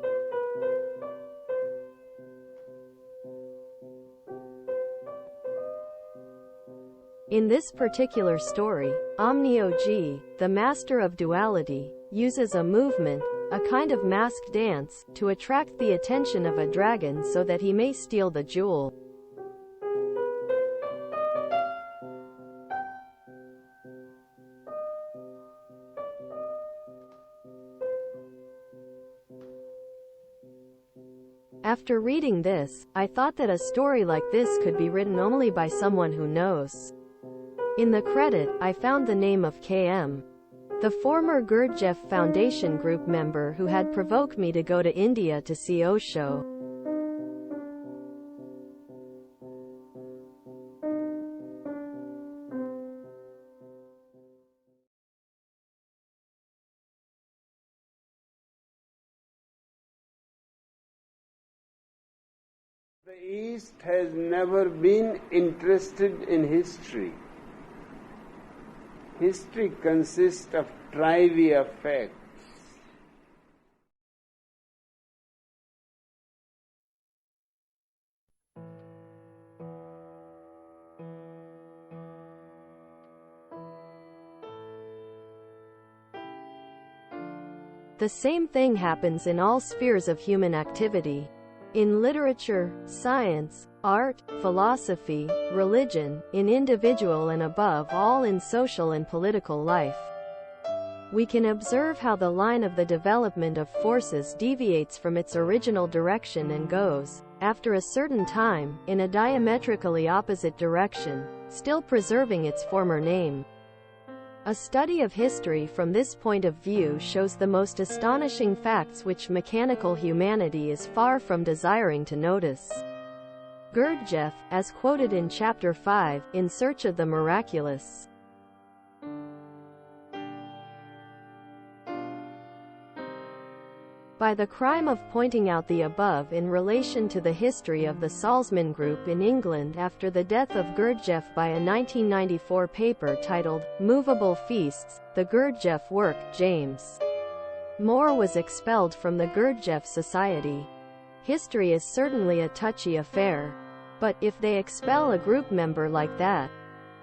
In this particular story, Amnio-ji, the master of duality, uses a movement, a kind of masked dance, to attract the attention of a dragon so that he may steal the jewel. After reading this, I thought that a story like this could be written only by someone who knows. In the credit, I found the name of K.M., the former Gurdjieff Foundation group member who had provoked me to go to India to see Osho. The East has never been interested in history. History consists of trivia facts. The same thing happens in all spheres of human activity. In literature, science, art, philosophy, religion, in individual and above all in social and political life. we can observe how the line of the development of forces deviates from its original direction and goes, after a certain time, in a diametrically opposite direction, still preserving its former name. A study of history from this point of view shows the most astonishing facts which mechanical humanity is far from desiring to notice. Gurdjieff, as quoted in Chapter 5, In Search of the Miraculous. By the crime of pointing out the above in relation to the history of the Salzmann Group in England after the death of Gurdjieff by a 1994 paper titled, Movable Feasts, the Gurdjieff work, James Moore was expelled from the Gurdjieff Society. History is certainly a touchy affair. But, if they expel a group member like that,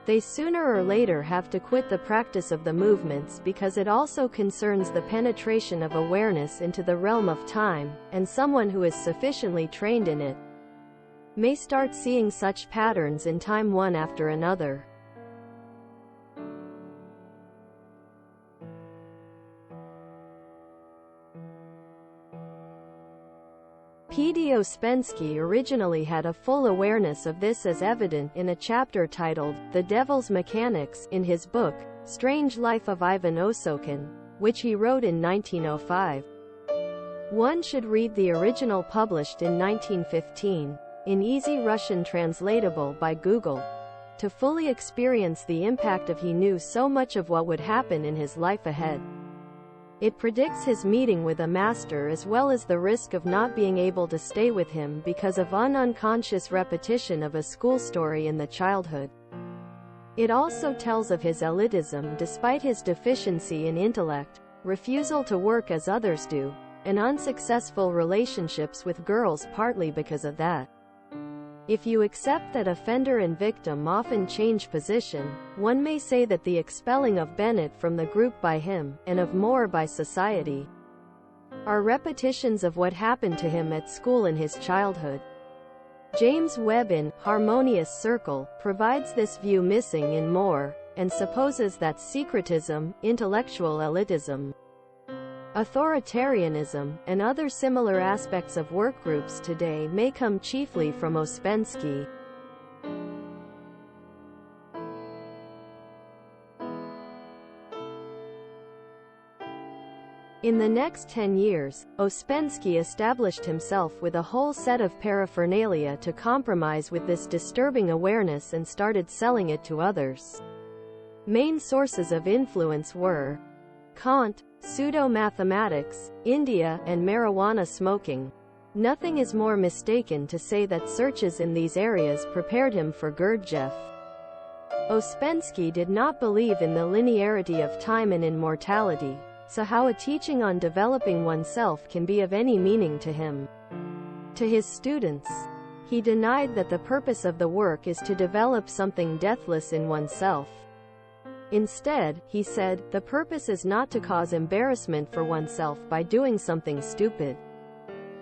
they sooner or later have to quit the practice of the movements because it also concerns the penetration of awareness into the realm of time, and someone who is sufficiently trained in it may start seeing such patterns in time one after another. P.D. Ouspensky originally had a full awareness of this as evident in a chapter titled, The Devil's Mechanics, in his book, Strange Life of Ivan Osokin, which he wrote in 1905. One should read the original published in 1915, in easy Russian translatable by Google, to fully experience the impact of he knew so much of what would happen in his life ahead. It predicts his meeting with a master as well as the risk of not being able to stay with him because of unconscious repetition of a school story in the childhood. It also tells of his elitism despite his deficiency in intellect, refusal to work as others do, and unsuccessful relationships with girls partly because of that. If you accept that offender and victim often change position, one may say that the expelling of Bennett from the group by him, and of Moore by society, are repetitions of what happened to him at school in his childhood. James Webb in Harmonious Circle provides this view missing in Moore, and supposes that secretism, intellectual elitism, authoritarianism, and other similar aspects of work groups today may come chiefly from Ouspensky. In the next 10 years, Ouspensky established himself with a whole set of paraphernalia to compromise with this disturbing awareness and started selling it to others. Main sources of influence were Kant, pseudo-mathematics, India, and marijuana smoking. Nothing is more mistaken to say that searches in these areas prepared him for Gurdjieff. Ouspensky did not believe in the linearity of time and immortality, so how a teaching on developing oneself can be of any meaning to him. To his students, he denied that the purpose of the work is to develop something deathless in oneself. Instead, he said, the purpose is not to cause embarrassment for oneself by doing something stupid.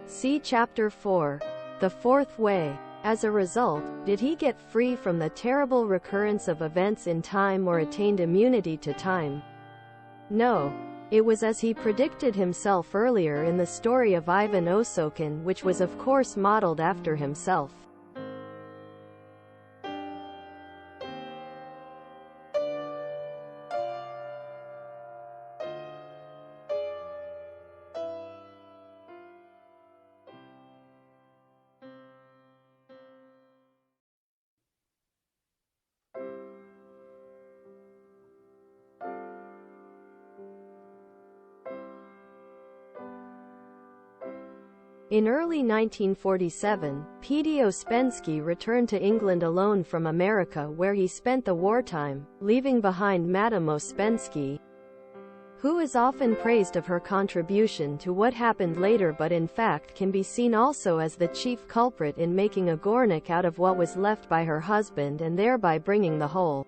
See Chapter 4. The Fourth Way. As a result, did he get free from the terrible recurrence of events in time or attained immunity to time? No. It was as he predicted himself earlier in the story of Ivan Osokin, which was of course modeled after himself. In early 1947, P.D. Ouspensky returned to England alone from America where he spent the wartime, leaving behind Madame Ouspensky, who is often praised of her contribution to what happened later but in fact can be seen also as the chief culprit in making a Gornik out of what was left by her husband and thereby bringing the whole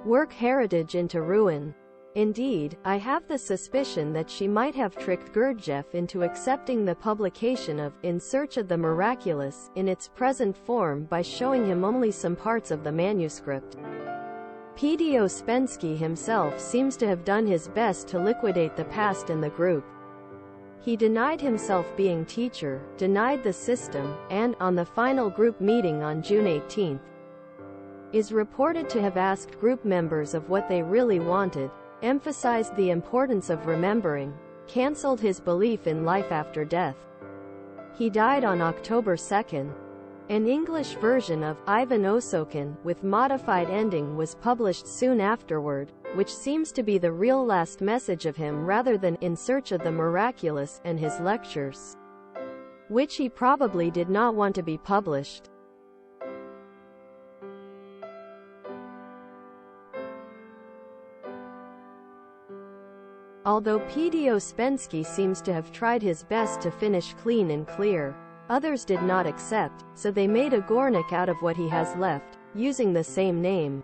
work heritage into ruin. Indeed, I have the suspicion that she might have tricked Gurdjieff into accepting the publication of In Search of the Miraculous in its present form by showing him only some parts of the manuscript. P.D. Ouspensky himself seems to have done his best to liquidate the past in the group. He denied himself being teacher, denied the system, and, on the final group meeting on June 18, is reported to have asked group members of what they really wanted, emphasized the importance of remembering, cancelled his belief in life after death. He died on October 2. An English version of Ivan Osokin, with modified ending, was published soon afterward, which seems to be the real last message of him rather than In Search of the Miraculous and his lectures, which he probably did not want to be published. Although P.D. Ouspensky seems to have tried his best to finish clean and clear, others did not accept, so they made a Gornick out of what he has left, using the same name.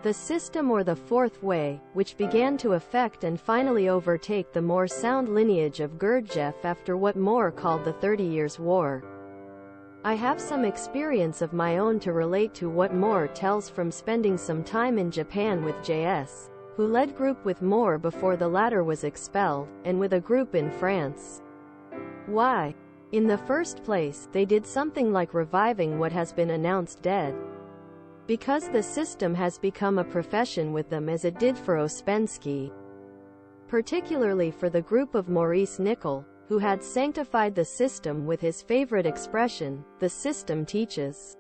The system, or the fourth way, which began to affect and finally overtake the more sound lineage of Gurdjieff after what Moore called the 30 Years' War. I have some experience of my own to relate to what Moore tells from spending some time in Japan with J.S., who led group with Moore before the latter was expelled, and with a group in France. Why? In the first place, they did something like reviving what has been announced dead. Because the system has become a profession with them, as it did for Ouspensky. Particularly for the group of Maurice Nicoll, who had sanctified the system with his favorite expression, "The system teaches."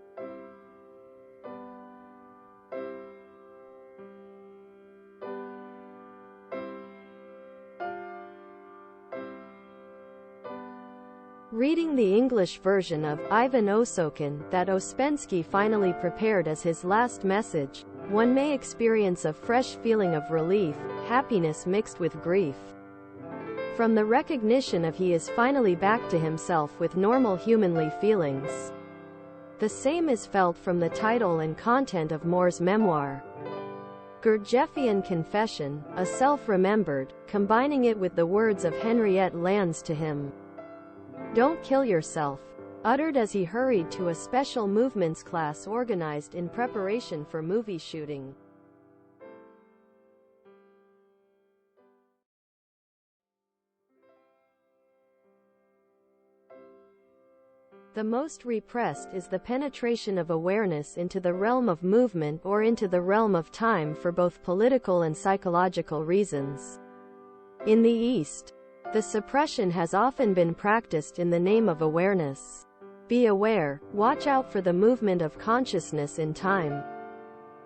Reading the English version of Ivan Osokin that Ouspensky finally prepared as his last message, one may experience a fresh feeling of relief, happiness mixed with grief. From the recognition of he is finally back to himself with normal humanly feelings. The same is felt from the title and content of Moore's memoir, Gurdjieffian Confession, a self-remembered, combining it with the words of Henriette Land's to him. "Don't kill yourself," uttered as he hurried to a special movements class organized in preparation for movie shooting. The most repressed is the penetration of awareness into the realm of movement or into the realm of time for both political and psychological reasons. In the East, the suppression has often been practiced in the name of awareness. Be aware, watch out for the movement of consciousness in time.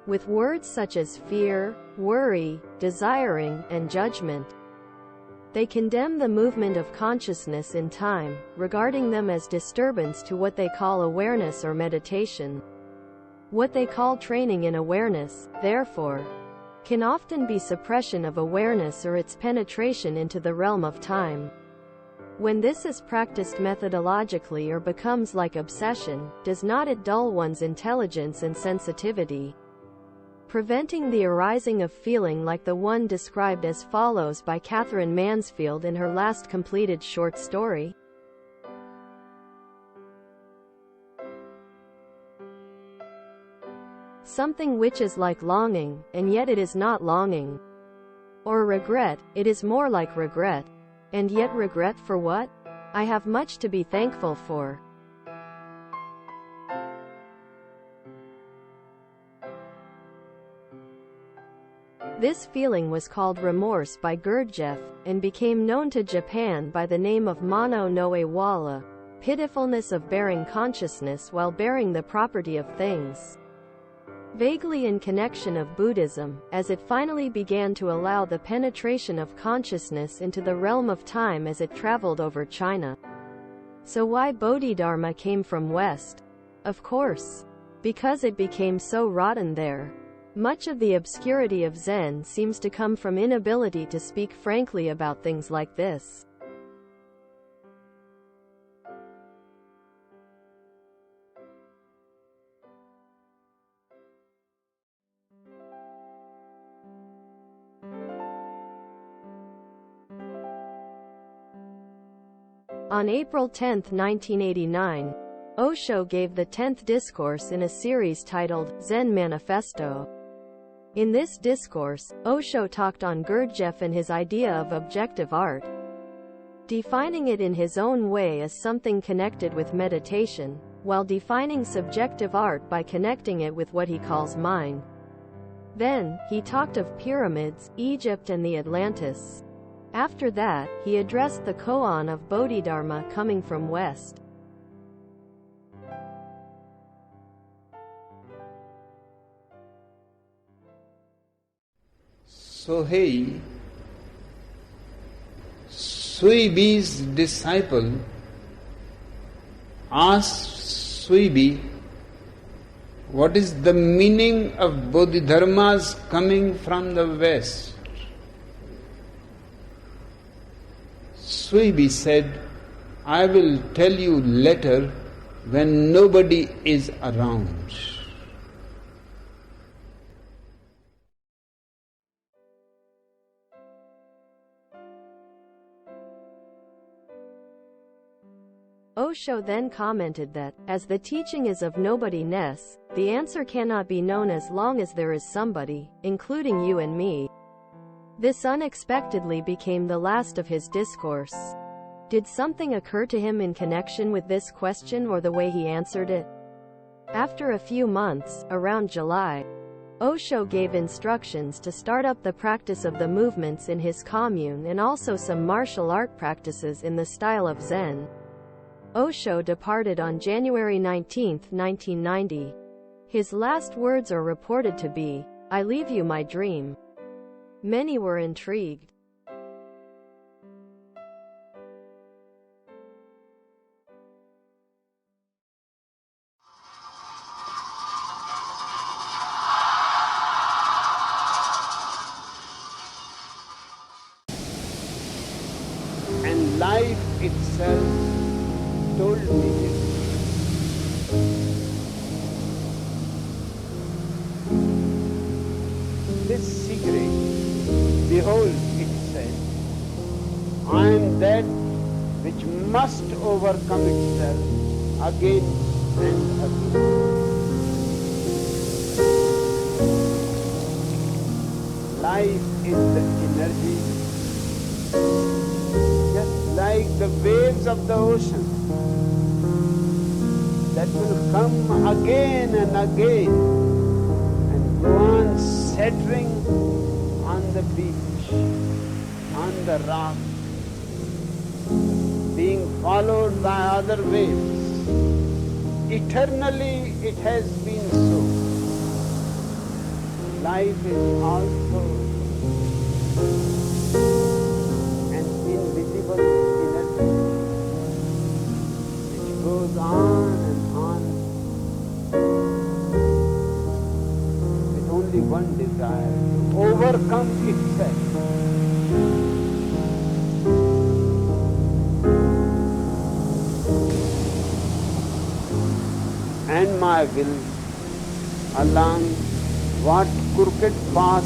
With words such as fear, worry, desiring, and judgment, they condemn the movement of consciousness in time, regarding them as disturbance to what they call awareness or meditation. What they call training in awareness, therefore, can often be suppression of awareness or its penetration into the realm of time. When this is practiced methodologically or becomes like obsession, does not it dull one's intelligence and sensitivity, preventing the arising of feeling like the one described as follows by Catherine Mansfield in her last completed short story? Something which is like longing, and yet it is not longing. Or regret, it is more like regret. And yet regret for what? I have much to be thankful for. This feeling was called remorse by Gurdjieff, and became known to Japan by the name of Mano no Ewala, pitifulness of bearing consciousness while bearing the property of things. Vaguely in connection of Buddhism, as it finally began to allow the penetration of consciousness into the realm of time as it traveled over China. So why Bodhidharma came from West? Of course, because it became so rotten there. Much of the obscurity of Zen seems to come from inability to speak frankly about things like this. On April 10, 1989, Osho gave the 10th discourse in a series titled Zen Manifesto. In this discourse, Osho talked on Gurdjieff and his idea of objective art, defining it in his own way as something connected with meditation, while defining subjective art by connecting it with what he calls mind. Then, he talked of pyramids, Egypt and the Atlantis. After that, he addressed the koan of Bodhidharma coming from West. So hey, Suibi's disciple asked Suibi, what is the meaning of Bodhidharmas coming from the West? Suibi said, I will tell you later when nobody is around. Osho then commented that, as the teaching is of nobody-ness, the answer cannot be known as long as there is somebody, including you and me. This unexpectedly became the last of his discourse. Did something occur to him in connection with this question or the way he answered it? After a few months, around July, Osho gave instructions to start up the practice of the movements in his commune and also some martial art practices in the style of Zen. Osho departed on January 19, 1990. His last words are reported to be, I leave you my dream. Many were intrigued. And life itself told me this. This cigarette, behold, it said, I am that which must overcome itself again and again. Life is the energy, just like the waves of the ocean, that will come again and again and go on settling on the beach, on the rock, being followed by other waves. Eternally it has been so. Life is also an invisible energy which goes on and on with only one desire, to overcome itself. And my will, along what crooked path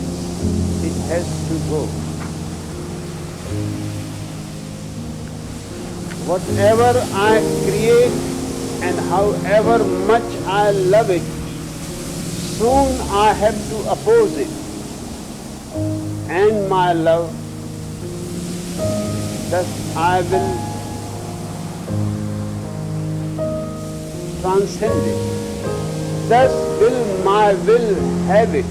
it has to go. Whatever I create and however much I love it, soon I have to oppose it. And my love, thus I will transcend it. Thus will my will have it.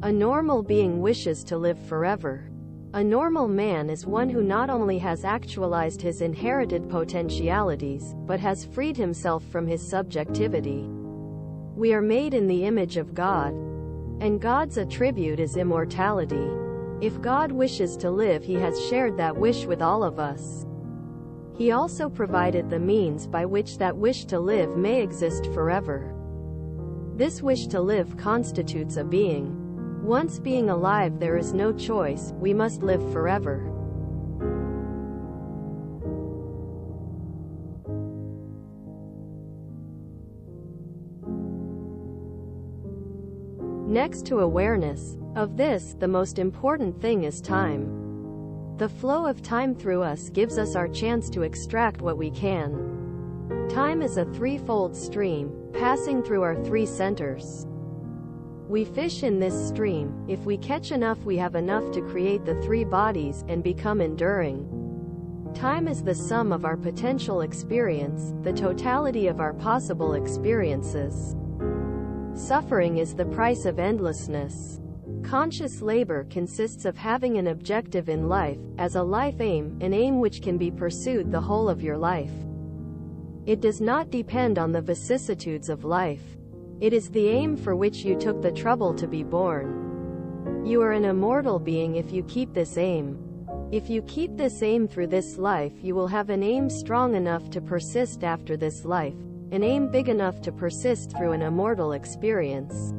A normal being wishes to live forever. A normal man is one who not only has actualized his inherited potentialities, but has freed himself from his subjectivity. We are made in the image of God, and God's attribute is immortality. If God wishes to live, He has shared that wish with all of us. He also provided the means by which that wish to live may exist forever. This wish to live constitutes a being. Once being alive, there is no choice, we must live forever. Next to awareness of this, the most important thing is time. The flow of time through us gives us our chance to extract what we can. Time is a threefold stream, passing through our three centers. We fish in this stream. If we catch enough, we have enough to create the three bodies and become enduring. Time is the sum of our potential experience, the totality of our possible experiences. Suffering is the price of endlessness. Conscious labor consists of having an objective in life, as a life aim, an aim which can be pursued the whole of your life. It does not depend on the vicissitudes of life. It is the aim for which you took the trouble to be born. You are an immortal being if you keep this aim. If you keep this aim through this life, you will have an aim strong enough to persist after this life, an aim big enough to persist through an immortal experience.